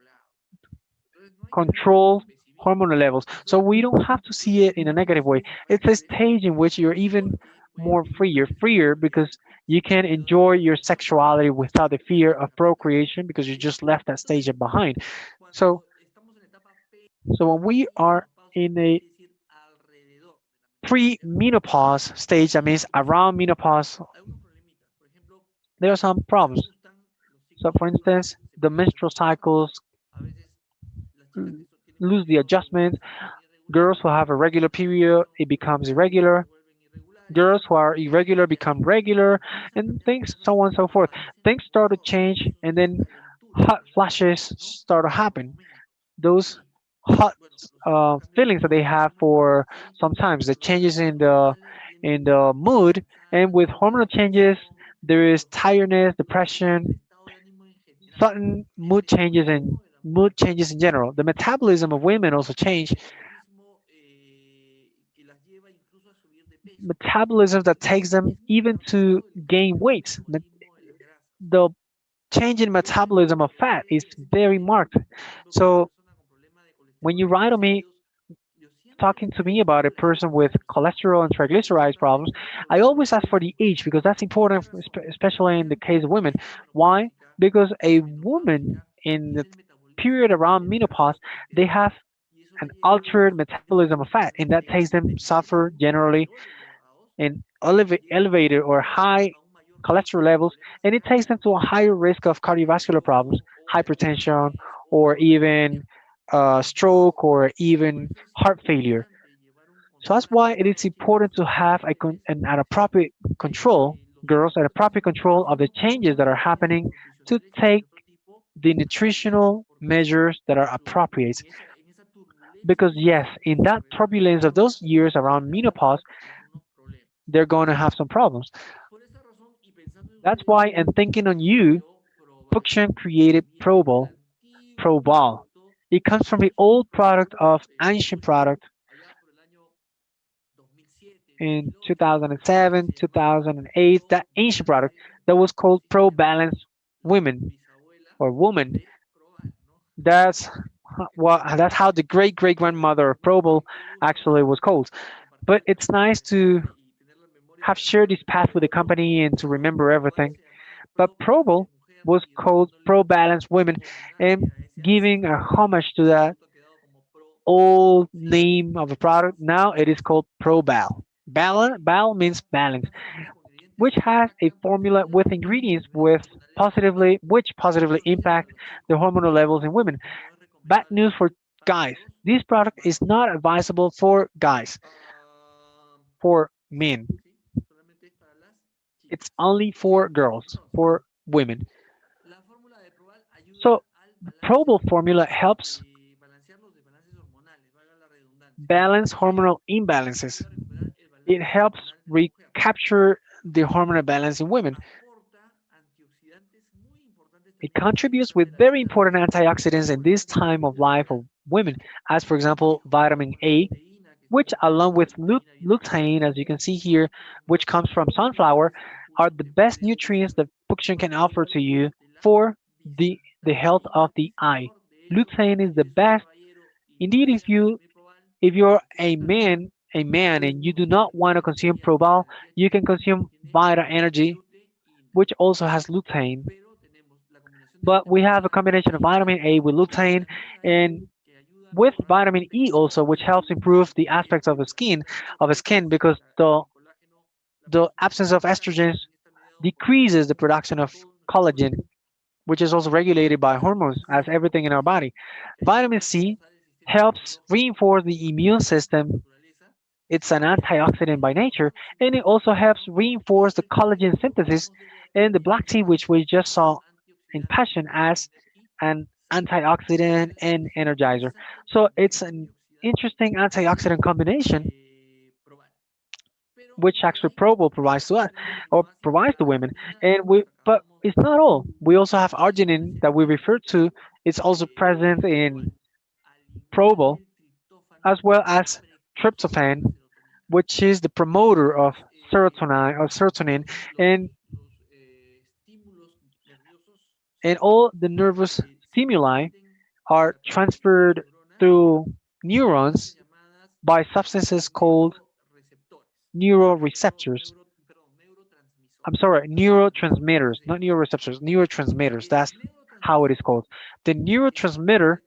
S1: control hormonal levels. So we don't have to see it in a negative way. It's a stage in which you're even more free. You're freer because you can enjoy your sexuality without the fear of procreation because you just left that stage behind. So so when we are in a pre-menopause stage, that means around menopause, there are some problems. So for instance, the menstrual cycles l- lose the adjustment. Girls who have a regular period, it becomes irregular. Girls who are irregular become regular, and things so on and so forth. Things start to change, and then hot flashes start to happen. Those hot feelings that they have for sometimes the changes in the mood, and with hormonal changes, there is tiredness, depression, sudden mood changes in general. The metabolism of women also change. Metabolism that takes them even to gain weight. The change in metabolism of fat is very marked. So when you write on me talking to me about a person with cholesterol and triglycerides problems, I always ask for the age because that's important, especially in the case of women. Why? Because a woman in the period around menopause, they have an altered metabolism of fat, and that takes them suffer generally in elevated or high cholesterol levels, and it takes them to a higher risk of cardiovascular problems, hypertension, or even stroke, or even heart failure. So that's why it is important to have an appropriate control, girls, an appropriate control of the changes that are happening to take the nutritional measures that are appropriate. Because yes, in that turbulence of those years around menopause, they're going to have some problems. That's why, and thinking on you, FUXION created Probal. It comes from the old product of ancient product in 2007, 2008, that ancient product that was called Pro Balance Women or Woman. That's that's how the great great grandmother of Probal actually was called. But it's nice to have shared this path with the company and to remember everything. But Probal was called Pro Balance Women, and giving a homage to that old name of a product, now it is called Probal. Bal means balance, which has a formula with ingredients which positively impact the hormonal levels in women. Bad news for guys. This product is not advisable for guys, for men. It's only for girls, for women. So the Probal formula helps balance hormonal imbalances. It helps recapture the hormonal balance in women. It contributes with very important antioxidants in this time of life of women, as for example, vitamin A, which along with lutein, as you can see here, which comes from sunflower, are the best nutrients that Fuxion can offer to you for the health of the eye. Lutein is the best. Indeed, if you're a man a man and you do not want to consume Probal, you can consume Vita Energy, which also has lutein. But we have a combination of vitamin A with lutein and with vitamin E also, which helps improve the aspects of the skin because the absence of estrogens decreases the production of collagen, which is also regulated by hormones, as everything in our body. Vitamin C helps reinforce the immune system. It's an antioxidant by nature, and it also helps reinforce the collagen synthesis in the black tea, which we just saw in passion as an antioxidant and energizer. So it's an interesting antioxidant combination, which actually Probal provides to us or provides to women. But it's not all. We also have arginine that we refer to. It's also present in Probal, as well as tryptophan, which is the promoter of serotonin, and and all the nervous stimuli are transferred through neurons by substances called neuroreceptors. I'm sorry, neurotransmitters, not neuroreceptors, neurotransmitters. That's how it is called. The neurotransmitter,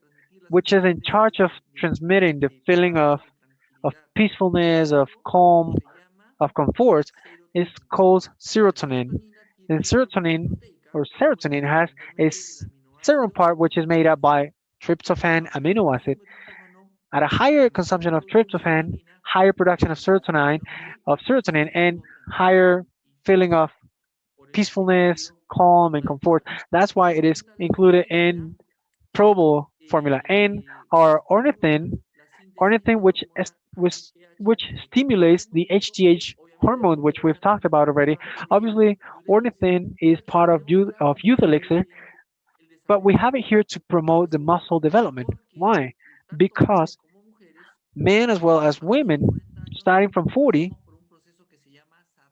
S1: which is in charge of transmitting the feeling of peacefulness, of calm, of comfort, is called serotonin. And serotonin has a serum part which is made up by tryptophan amino acid. At a higher consumption of tryptophan, higher production of serotonin, and higher feeling of peacefulness, calm, and comfort. That's why it is included in Probal formula. And our ornithine, which stimulates the HGH hormone, which we've talked about already. Obviously, ornithine is part of youth elixir, but we have it here to promote the muscle development. Why? Because men as well as women, starting from 40,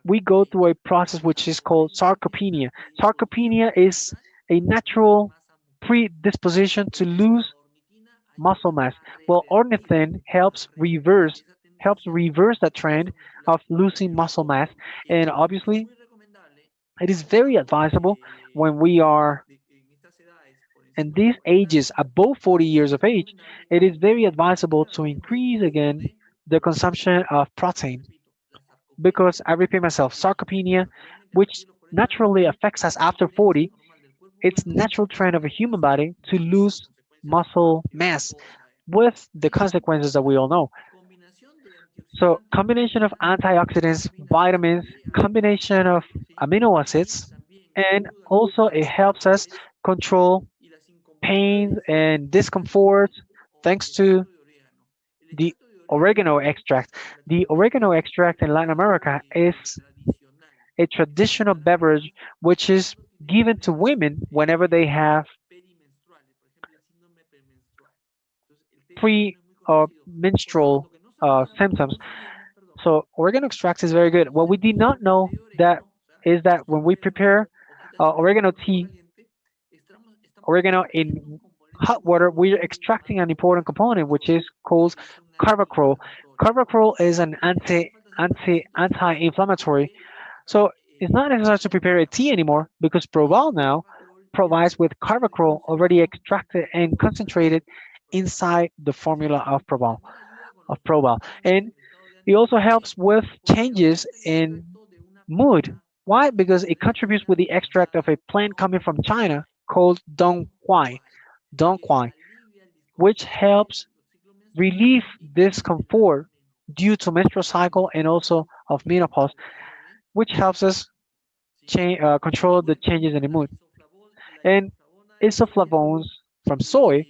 S1: we go through a process which is called sarcopenia. Sarcopenia is a natural predisposition to lose muscle mass. Well, ornithine helps reverse that trend of losing muscle mass, and obviously, it is very advisable when we are in these ages above 40 years of age. It is very advisable to increase again the consumption of protein because I repeat myself, sarcopenia, which naturally affects us after 40, it's natural trend of a human body to lose muscle mass with the consequences that we all know. So combination of antioxidants, vitamins, combination of amino acids, and also it helps us control pain and discomfort thanks to the oregano extract. The oregano extract in Latin America is a traditional beverage which is given to women whenever they have pre or menstrual symptoms. So oregano extract is very good. What we did not know that is that when we prepare oregano tea, oregano in hot water, we're extracting an important component which is called carvacrol. Carvacrol is an anti-inflammatory. So it's not necessary to prepare a tea anymore because Proval now provides with carvacrol already extracted and concentrated inside the formula of Proval. And it also helps with changes in mood. Why? Because it contributes with the extract of a plant coming from China called dongquai, which helps relieve discomfort due to menstrual cycle and also of menopause, which helps us control the changes in the mood. And isoflavones from soy,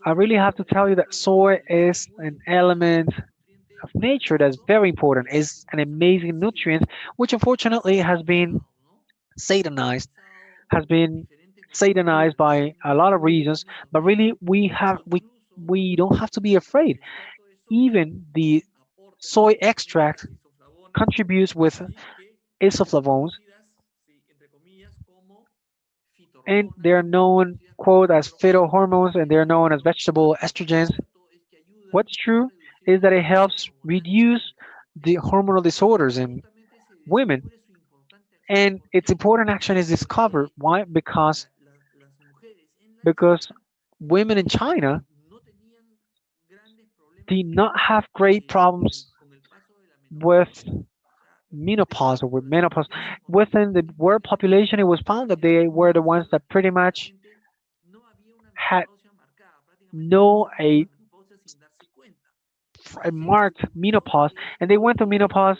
S1: I really have to tell you that soy is an element of nature that's very important. It's an amazing nutrient, which unfortunately satanized, has been satanized by a lot of reasons. But really, we don't have to be afraid. Even the soy extract contributes with isoflavones and they're known, quote, as phytohormones, and they're known as vegetable estrogens. What's true is that it helps reduce the hormonal disorders in women, and its important action is discovered. Why? Because women in China did not have great problems with menopause or with menopause. Within the world population, it was found that they were the ones that pretty much had no a marked menopause, and they went to menopause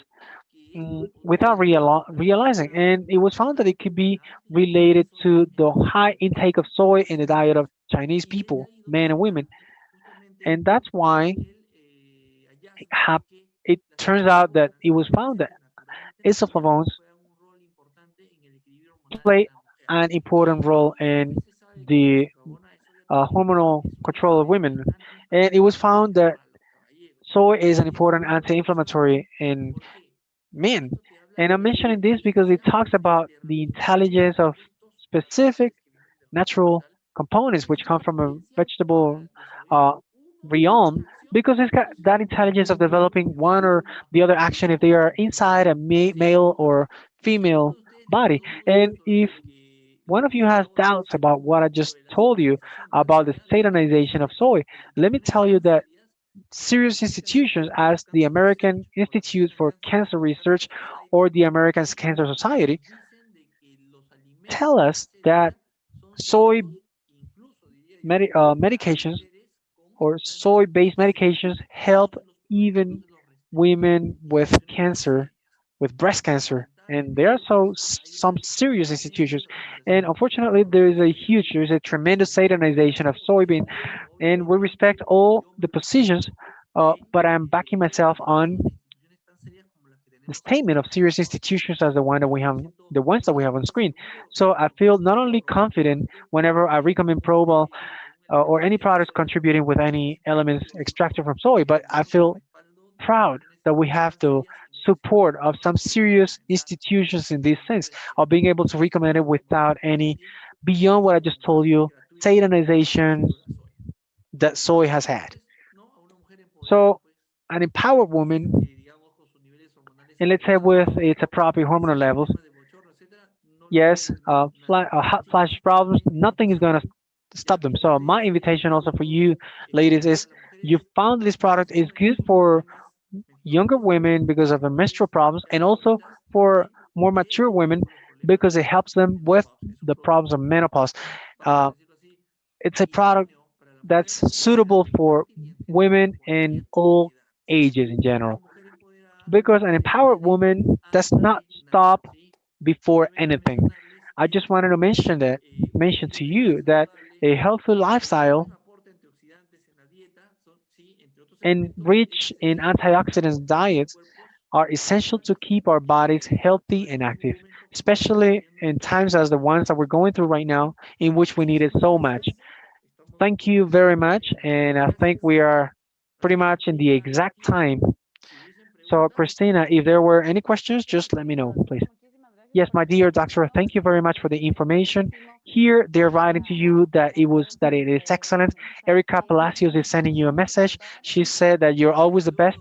S1: without realizing. And it was found that it could be related to the high intake of soy in the diet of Chinese people, men and women. And that's why hap- it turns out that it was found that isoflavones play an important role in the hormonal control of women. And it was found that soy is an important anti-inflammatory in men. And I'm mentioning this because it talks about the intelligence of specific natural components which come from a vegetable uh, realm, because it's got that intelligence of developing one or the other action if they are inside a male or female body. And if one of you has doubts about what I just told you about the satanization of soy, let me tell you that serious institutions as the American Institute for Cancer Research or the American Cancer Society tell us that soy medications or soy-based medications help even women with cancer, with breast cancer. And there are some serious institutions. And unfortunately, there is a tremendous satanization of soybean. And we respect all the positions, but I'm backing myself on the statement of serious institutions as the ones that we have on screen. So I feel not only confident whenever I recommend Probal or any products contributing with any elements extracted from soy, but I feel proud that we have the support of some serious institutions in this sense of being able to recommend it without any beyond what I just told you satanization that soy has had. So an empowered woman, and let's say with its appropriate hormonal levels, yes, hot flash problems, nothing is going to stop them. So my invitation also for you, ladies, is you found this product is good for younger women because of the menstrual problems, and also for more mature women because it helps them with the problems of menopause. Uh, it's a product that's suitable for women in all ages in general because an empowered woman does not stop before anything. I just wanted to mention to you that a healthy lifestyle and rich in antioxidants diets are essential to keep our bodies healthy and active, especially in times as the ones that we're going through right now, in which we need it so much. Thank you very much, and I think we are pretty much in the exact time. So, Christina, if there were any questions, just let me know, please. Yes, my dear doctor, thank you very much for the information. Here, they're writing to you that it is excellent. Erica Palacios is sending you a message. She said that you're always the best.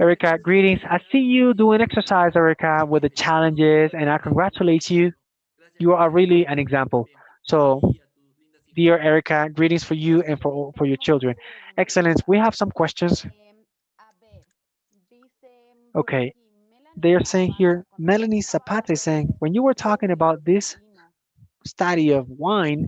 S1: Erica, greetings. I see you doing exercise, Erica, with the challenges, and I congratulate you. You are really an example. So, dear Erica, greetings for you and for your children. Excellent. We have some questions. Okay, they are saying here, Melanie Zapata is saying, when you were talking about this study of wine,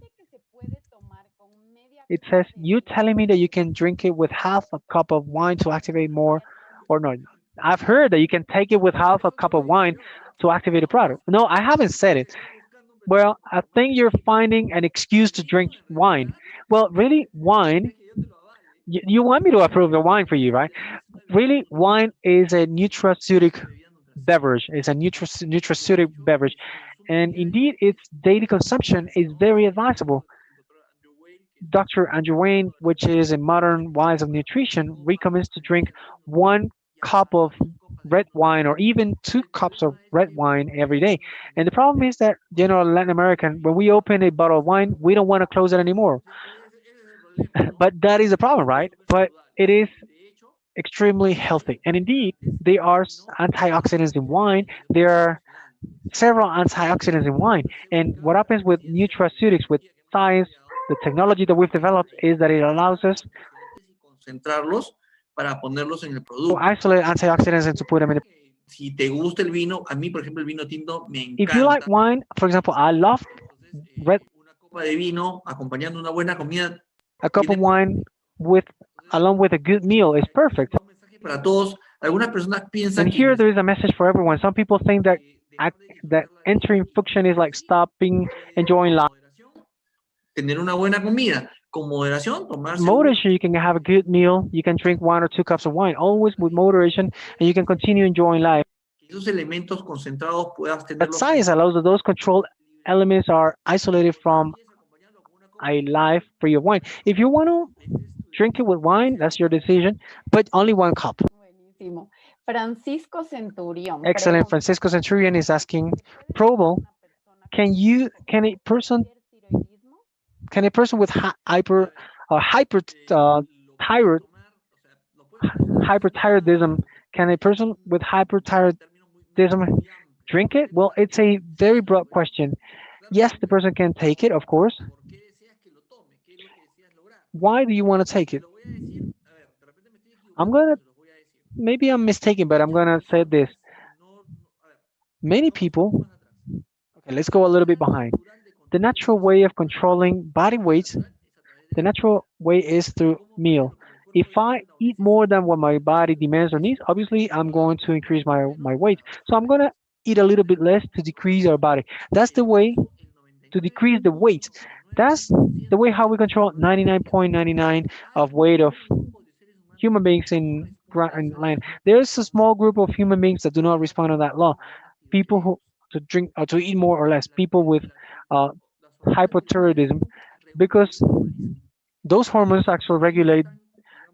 S1: it says, you telling me that you can drink it with half a cup of wine to activate more, or no? I've heard that you can take it with half a cup of wine to activate a product. No, I haven't said it. Well, I think you're finding an excuse to drink wine. Well, really, wine, you want me to approve the wine for you, right? Really, wine is a nutraceutic beverage. It's a nutraceutic beverage. And indeed, its daily consumption is very advisable. Dr. Andrew Wayne, which is a modern wise of nutrition, recommends to drink 1 cup of red wine or even 2 cups of red wine every day. And the problem is that, Latin American, when we open a bottle of wine, we don't want to close it anymore.
S2: Ese es el problema, ¿no?
S1: But that is the problem,
S2: No
S1: right?
S2: comer
S1: But
S2: saludable.
S1: it is
S2: De hecho,
S1: extremely
S2: entonces,
S1: healthy. And indeed,
S2: antes
S1: there
S2: el
S1: are
S2: vino
S1: antioxidants in
S2: era
S1: wine.
S2: el
S1: There
S2: deporte
S1: are
S2: nacional.
S1: several antioxidants in wine.
S2: Entonces,
S1: And what
S2: cada
S1: happens with
S2: presidencia
S1: nutraceutics, with
S2: que hemos
S1: science,
S2: desarrollado,
S1: the technology that we've developed is that it allows us
S2: los presidentes y concentrarlos para ponerlos en el
S1: to
S2: producto.
S1: isolate antioxidants and to put them in.
S2: Si te gusta el vino, a mí, por ejemplo, el vino tinto me
S1: If you like
S2: encanta.
S1: wine, for example, I love
S2: Entonces,
S1: red,
S2: una copa de vino acompañando una buena comida
S1: a cup of
S2: viene muy
S1: wine with
S2: Entonces,
S1: along with a good meal is perfect.
S2: va un mensaje para todos. Algunas personas
S1: And
S2: piensan que
S1: here there is a message for everyone. Some people think that
S2: dejar de
S1: that
S2: disfrutar la vida
S1: entering FUXION is
S2: y
S1: like
S2: sí,
S1: stopping enjoying life.
S2: moderación, tener una buena comida, con moderación, tomarse uno.
S1: Moderation, you can have a good meal, you can drink 1 or 2 cups of wine, always with moderation, and you can continue enjoying life.
S2: Que esos elementos concentrados puedas
S1: But
S2: tenerlos
S1: science allows that those controlled elements are isolated from
S2: y es acompañarlo con una copa
S1: a
S2: de vino.
S1: life free of wine. If you want to
S2: Hay un estudio
S1: drink it with
S2: que
S1: wine,
S2: dice
S1: that's
S2: lo
S1: your
S2: siguiente.
S1: decision, but only 1 cup.
S3: Buenísimo. Francisco Centurión
S1: Excellent.
S3: pregunta,
S1: Francisco Centurion is asking,
S3: ¿se puede tomar
S1: Probal,
S3: una persona con hipertiroidismo?
S1: can a person with
S2: A ver, lo puedes
S1: hyperthyroid
S2: tomar, o sea, lo puedes tomar,
S1: hyperthyroidism, can a person with hyperthyroidism
S2: término muy amplio,
S1: drink it?
S2: porque
S1: Well, it's a very broad question.
S2: claro que
S1: Yes,
S2: se
S1: the
S2: puede.
S1: person can take it, of course.
S2: ¿Por qué deseas que lo tome? ¿Qué es lo que deseas lograr?
S1: Why do you want to take
S2: Se
S1: it?
S2: lo voy a decir, a ver, de repente me estoy
S1: I'm
S2: equivocando,
S1: gonna,
S2: pero se los voy a decir.
S1: maybe I'm mistaken, but I'm
S2: Muchas
S1: gonna say this.
S2: personas a ver,
S1: Many
S2: vamos un poco
S1: people,
S2: más atrás.
S1: okay, let's
S2: La
S1: go a little bit
S2: manera
S1: behind.
S2: natural de
S1: The
S2: controlar el
S1: natural
S2: peso
S1: way of
S2: corporal,
S1: controlling body
S2: la manera
S1: weight,
S2: natural es a través de
S1: the
S2: la comida.
S1: natural way is through
S2: ¿Cómo, por
S1: meal.
S2: ejemplo, como el cuerpo
S1: If
S2: ya
S1: I
S2: entienda o
S1: eat more
S2: necesita
S1: than what my body
S2: subir de
S1: demands or needs,
S2: peso,
S1: obviously I'm
S2: pues
S1: going to increase
S2: comerá
S1: my
S2: menos
S1: weight. So I'm
S2: para
S1: gonna eat a little bit less to decrease our body. That's the
S2: En
S1: way
S2: eso el
S1: to decrease the weight. That's the
S2: 99.99%
S1: way how we control 99.99 of
S2: hay
S1: weight of
S2: pequeños grupos de seres humanos
S1: human
S2: que
S1: beings
S2: no
S1: in
S2: responden a
S1: land.
S2: esa ley.
S1: There's a small group of human beings that do not respond to that law.
S2: Hormonas
S1: People who
S2: tiroideas,
S1: to drink or to eat more or less.
S2: las,
S1: People with
S2: las,
S1: uh,
S2: las hormonas tiroideas
S1: hypothyroidism,
S2: regulan
S1: because
S2: el metabolismo.
S1: those hormones actually
S2: Si no
S1: regulate
S2: están,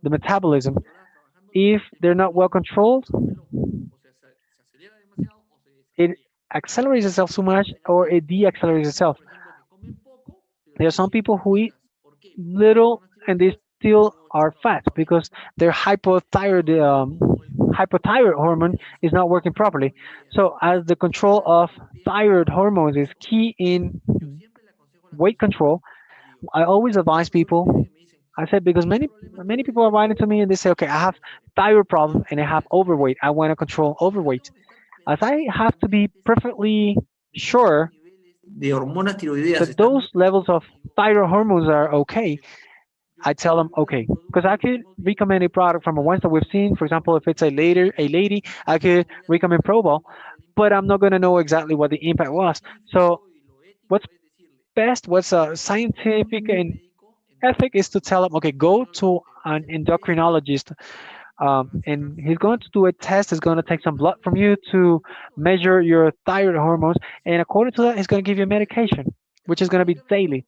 S1: the
S2: digamos,
S1: metabolism.
S2: controladas, trabajando bien,
S1: If
S2: el
S1: they're not well
S2: metabolismo
S1: controlled,
S2: se vuelve loco. O sea, se acelera demasiado o se
S1: it
S2: desacelera.
S1: accelerates itself too much
S2: Es
S1: or
S2: así.
S1: it
S2: Hay
S1: deaccelerates
S2: personas,
S1: itself.
S2: por ejemplo, que comen poco, pero
S1: There are
S2: siguen
S1: some
S2: siendo
S1: people who eat
S2: obesas. ¿Por qué? Porque las
S1: little
S2: hormonas
S1: and they
S2: tiroideas
S1: still
S2: no están
S1: are fat
S2: trabajando bien.
S1: because their
S2: Como
S1: hypothyroid hormone is not working properly.
S2: ideas.
S1: So as the control
S2: Ahora,
S1: of
S2: el tema
S1: thyroid
S2: del
S1: hormones is
S2: peso,
S1: key in
S2: yo siempre le aconsejo a las
S1: weight
S2: personas,
S1: control,
S2: les digo,
S1: I always
S2: muchas
S1: advise
S2: personas me vienen
S1: people.
S2: y me dicen,
S1: I said because
S2: tengo
S1: many
S2: problemas de
S1: many people are
S2: obesidad.
S1: writing to me and they say, okay, I have
S2: Vamos a ver,
S1: thyroid
S2: ¿qué
S1: problem and I have
S2: hormonas
S1: overweight. I want to control overweight. As I have to be perfectly
S2: de que esos
S1: sure
S2: niveles de hormonas tiroideas
S1: that
S2: están
S1: those
S2: bien?
S1: levels of
S2: Le digo,
S1: thyroid hormones are
S2: por
S1: okay,
S2: ejemplo, yo
S1: I
S2: te
S1: tell
S2: puedo
S1: them
S2: recomendar un
S1: okay, because
S2: producto
S1: I
S2: que
S1: could
S2: estemos viendo
S1: recommend a product from the ones that we've seen. For example, if it's a lady, I could
S2: voy a
S1: recommend
S2: solamente
S1: Probal,
S2: decir cómo hacer el
S1: but
S2: impacto.
S1: I'm not gonna know exactly what the impact
S2: Lo
S1: was. So
S2: científico y lo
S1: what's
S2: ético es decirle,
S1: best, what's
S2: ve
S1: scientific
S2: con un
S1: and
S2: médico
S1: ethic is to tell them, okay, go to
S2: te va a
S1: an
S2: hacer un test,
S1: endocrinologist,
S2: te va a sacar
S1: and he's going to
S2: sangre,
S1: do a test. He's going to take some blood from you to measure your thyroid hormones, and according to that, he's going to give you a medication, which is going to be daily.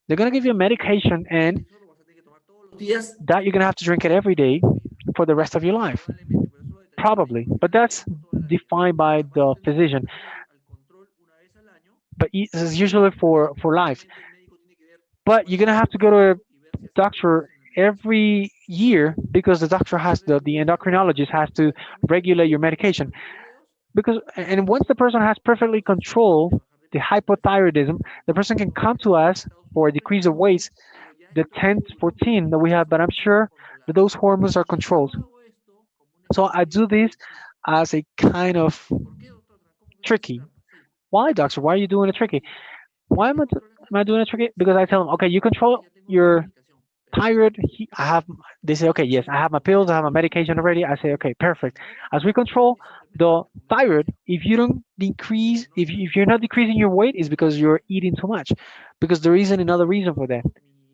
S1: They're going to give you a medication, and
S2: eso lo vas a tener que tomar todos los días
S1: that you're going to have to drink it every day
S2: de tu vida.
S1: for the rest of your life,
S2: Probablemente, pero eso lo determina el
S1: probably.
S2: médico.
S1: But
S2: Yo no te
S1: that's
S2: digo toda la vida.
S1: defined by
S2: Capaz
S1: the
S2: usted
S1: physician.
S2: necesita ir al control una vez al año,
S1: But this is usually for life.
S2: probablemente el médico tiene que ver
S1: But
S2: cuál
S1: you're
S2: es
S1: going
S2: tu
S1: to have to go to a
S2: presupuesto y ver si
S1: doctor
S2: acertaste en la medicación.
S1: every year because the doctor has the endocrinologist has to
S2: También
S1: regulate your
S2: los
S1: medication.
S2: hipertiroideos
S1: Because and once the person has perfectly controlled the hypothyroidism, the person can come to us for a decrease of weight,
S2: pero ya
S1: the
S2: es más
S1: 10 to
S2: seguro
S1: 14 that we have, but I'm sure that those hormones are
S2: y yo
S1: controlled.
S2: hago esto como una
S1: So I
S2: especie
S1: do
S2: de
S1: this
S2: ejercicio.
S1: as a kind of
S2: ¿Por qué, doctor? ¿Cómo que es una
S1: tricky.
S2: trampa? Sí,
S1: Why, doctor? Why are you doing it
S2: muy
S1: tricky?
S2: sencillo.
S1: Why
S2: ¿Quieres controlar
S1: am I doing it tricky? Because I
S2: Sí,
S1: tell them, okay, you control
S2: ya tengo mi
S1: your
S2: medicación. Perfecto.
S1: thyroid. I have. They say, okay, yes, I have my pills. I have my medication already. I say, okay,
S2: Si
S1: perfect.
S2: no,
S1: As we control
S2: es simplemente
S1: the
S2: comer
S1: thyroid,
S2: despacio.
S1: if you don't
S2: Si
S1: decrease,
S2: no
S1: if
S2: estás
S1: you're not decreasing your weight, is because you're eating too much. Because there isn't another reason for that.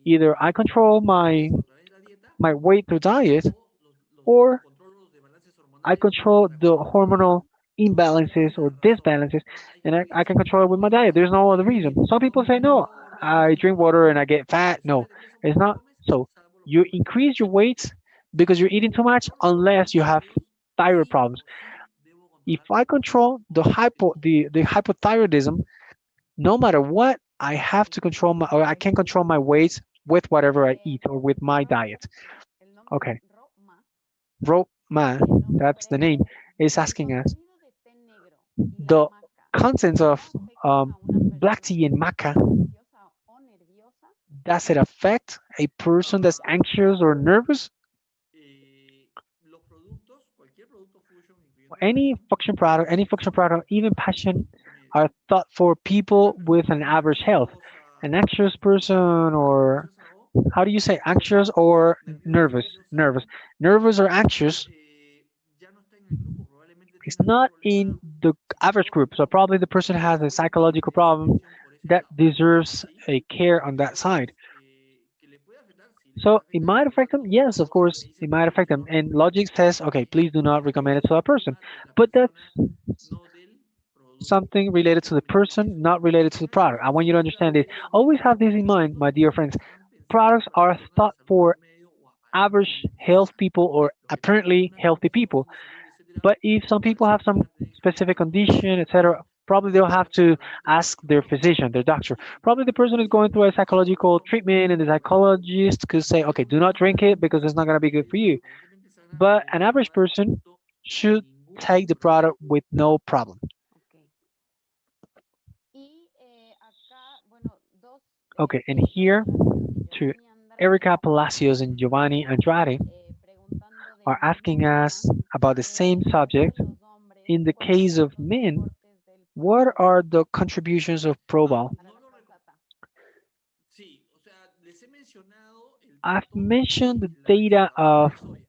S1: Either I control
S2: mi peso a través de la dieta
S1: my weight through diet,
S2: o
S1: or
S2: controlo los desbalances
S1: I
S2: hormonales
S1: control
S2: para
S1: the
S2: controlar la
S1: hormonal
S2: No, esa es
S1: imbalances or
S2: la razón.
S1: disbalances,
S2: Hay
S1: and
S2: gente que
S1: I
S2: dice,
S1: can control it with my diet. There's no other reason. Some people say, no, I drink water and I get fat. No,
S2: subes de peso
S1: it's
S2: porque no
S1: not
S2: comes,
S1: so.
S2: salvo los
S1: You
S2: problemas
S1: increase your
S2: cardíacos.
S1: weight because you're eating too much,
S2: Todos los
S1: unless
S2: problemas
S1: you have
S2: diarios
S1: thyroid
S2: sí
S1: problems.
S2: o sí
S1: If I control the hypothyroidism, no matter what, I have to control my, or I can control my weight with whatever I eat or with my diet. Okay, Roma, that's the name, is asking us the content of black tea and maca. Does it affect a person that's anxious or nervous?
S2: Los productos, cualquier producto Fusion, incluyendo
S1: Any function product, even passion,
S2: eh,
S1: are thought for
S2: una
S1: people with an
S2: persona
S1: average health.
S2: ansiosa
S1: An anxious person, or
S2: ansiosa o
S1: how do you say anxious or nervous?
S2: nerviosa
S1: Nervous.
S2: o
S1: Nervous or anxious
S2: ya no está en el grupo, probablemente
S1: is
S2: tenga algún
S1: not
S2: problema
S1: in the average group. So probably the person has a psychological problem that deserves
S2: ¿sí?
S1: a care on that side.
S2: Que le puede afectar, sí le puede
S1: So it
S2: afectar,
S1: might
S2: sin
S1: affect them.
S2: embargo,
S1: Yes, of
S2: no se le
S1: course,
S2: dice
S1: it might
S2: porque
S1: affect
S2: no
S1: them.
S2: lo
S1: And
S2: recomienda.
S1: logic says, okay, please do not recommend it to that person. But that's
S2: No del producto.
S1: something related to the person, not related to the product. I want you to understand this. Always have this in mind, my dear friends.
S2: Están pensados
S1: Products
S2: para
S1: are
S2: personas de
S1: thought
S2: salud
S1: for
S2: promedio o
S1: average
S2: aparentemente
S1: health
S2: sana.
S1: people or
S2: Los que tienen
S1: apparently
S2: alguna
S1: healthy
S2: condición
S1: people.
S2: de salud, etcétera,
S1: But if some
S2: ¿cuál
S1: people
S2: es el
S1: have some
S2: plan de
S1: specific condition,
S2: alimentación?
S1: etc., probably they'll have to
S2: Restaurante
S1: ask their physician, their doctor. Probably the person is going through a psychological treatment, and the psychologist could say, okay, do not drink it because it's not going to be good for you.
S2: aparentemente sana,
S1: But
S2: lo
S1: an
S2: puede
S1: average
S2: tomar
S1: person should
S2: sin ningún
S1: take the
S2: problema.
S1: product with no problem. Okay, and here to Erica Palacios and Giovanni Andrade are asking us about the same subject. In the case of men, what are the contributions of Probal?
S2: No lo sí, o sea, les he mencionado el
S1: I've
S2: dato
S1: mentioned
S2: de
S1: the
S2: la
S1: data
S2: isoflavona
S1: of
S2: de soya.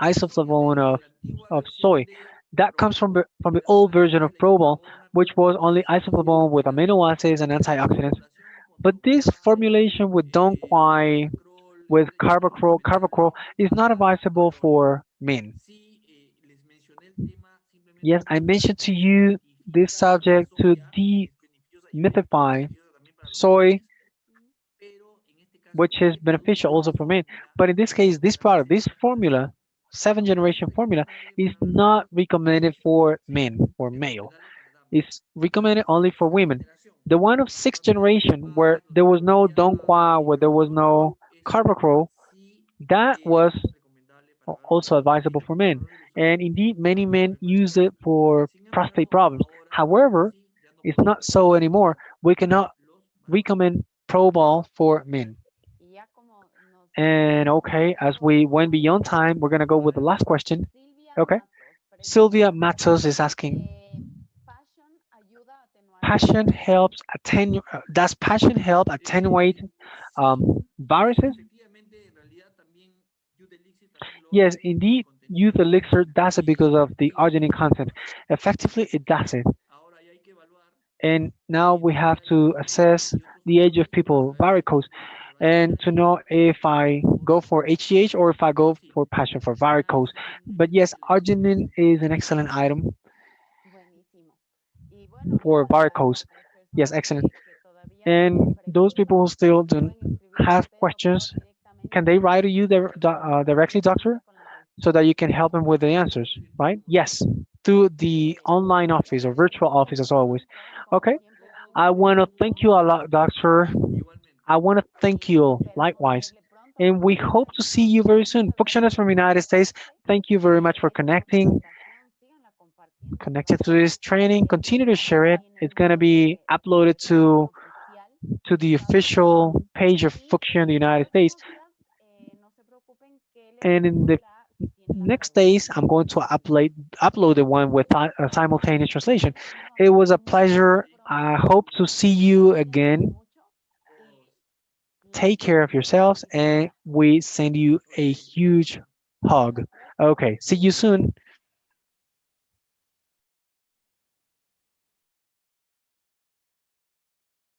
S1: isoflavone
S2: Obviamente, en la antigua
S1: of
S2: versión
S1: soy.
S2: de
S1: That comes
S2: Probal,
S1: from the
S2: la
S1: old version
S2: solamente
S1: of
S2: la
S1: Probal,
S2: isoflavona
S1: which
S2: con
S1: was only
S2: ácido
S1: isoflavone with
S2: foliar.
S1: amino acids and
S2: La
S1: antioxidants.
S2: formulación con
S1: But
S2: Don
S1: this
S2: Quai,
S1: formulation with Don't Quai, with carbacrol is not
S2: para
S1: advisable
S2: varones.
S1: for men.
S2: Sí, les mencioné el tema simplemente
S1: Yes, I
S2: para
S1: mentioned to you this
S2: desmitificar la
S1: subject to
S2: soya, que es beneficiosa y obviamente es
S1: demystify
S2: beneficiosa también para los
S1: soy,
S2: hombres, pero en este caso
S1: which is
S2: este
S1: beneficial
S2: producto
S1: also
S2: es
S1: for men.
S2: ya
S1: But in this case, this product, this formula, seven
S2: ahora es
S1: generation formula,
S2: recomendable
S1: is
S2: para los
S1: not
S2: varones,
S1: recommended for
S2: ¿sí?
S1: men or
S2: Es
S1: male.
S2: recomendable para damas.
S1: It's recommended only for
S2: Esta
S1: women.
S2: generación,
S1: The one of
S2: la
S1: sixth
S2: parte de Don
S1: generation where
S2: Quai,
S1: there
S2: donde
S1: was
S2: no
S1: no
S2: había
S1: Don't Qua, where there was
S2: isoflavona,
S1: no
S2: esa
S1: carbacrol,
S2: sí
S1: that was
S2: es recomendable para varones
S1: also
S2: y
S1: advisable
S2: es
S1: for
S2: mejor
S1: men.
S2: varones usarlo
S1: And indeed, many
S2: para
S1: men
S2: problemas
S1: use it
S2: cardíacos.
S1: for
S2: Sin
S1: prostate
S2: embargo,
S1: problems.
S2: ahora
S1: However,
S2: sí ya no
S1: it's
S2: podemos
S1: not so
S2: recomendarlo
S1: anymore.
S2: para
S1: We cannot
S2: los varones.
S1: recommend Pro Ball for men. And okay, as we went beyond time, we're going to go with the last question. Okay. Sylvia Matos is asking, passion helps does passion help attenuate viruses?
S2: Efectivamente, en realidad también Youth Elixir también lo
S1: Yes,
S2: hace por el
S1: indeed, Youth
S2: contenido
S1: Elixir does it because of the arginine
S2: efectivamente.
S1: content. Effectively, it does it.
S2: Ahora ya hay que evaluar
S1: And now we
S2: la
S1: have
S2: edad de
S1: to
S2: los
S1: assess
S2: médicos y otros
S1: the age of
S2: factores
S1: people,
S2: para ver
S1: varicose,
S2: si
S1: and to
S2: verdaderamente
S1: know if I go
S2: podemos
S1: for HGH or if I go
S2: sí,
S1: for passion for
S2: tomar
S1: varicose. But yes, arginine is an excellent item for varicose. Yes, excellent. And those people who still don't have questions, can they write to you directly, doctor, so that you can help them with the answers, right? Yes, through the online office or virtual office as always. Okay, I want to thank you a lot, doctor.
S2: igualmente.
S1: I want to thank you likewise. And we hope to see you very soon. Functioners from the United States, thank you very much for connected to this training. Continue to share it. It's going to be uploaded to the official page of Fuxion in the United States. And in the next days, I'm going to upload the one with simultaneous translation. It was a pleasure. I hope to see you again. Take care of yourselves, and we send you a huge hug. Okay, see you soon.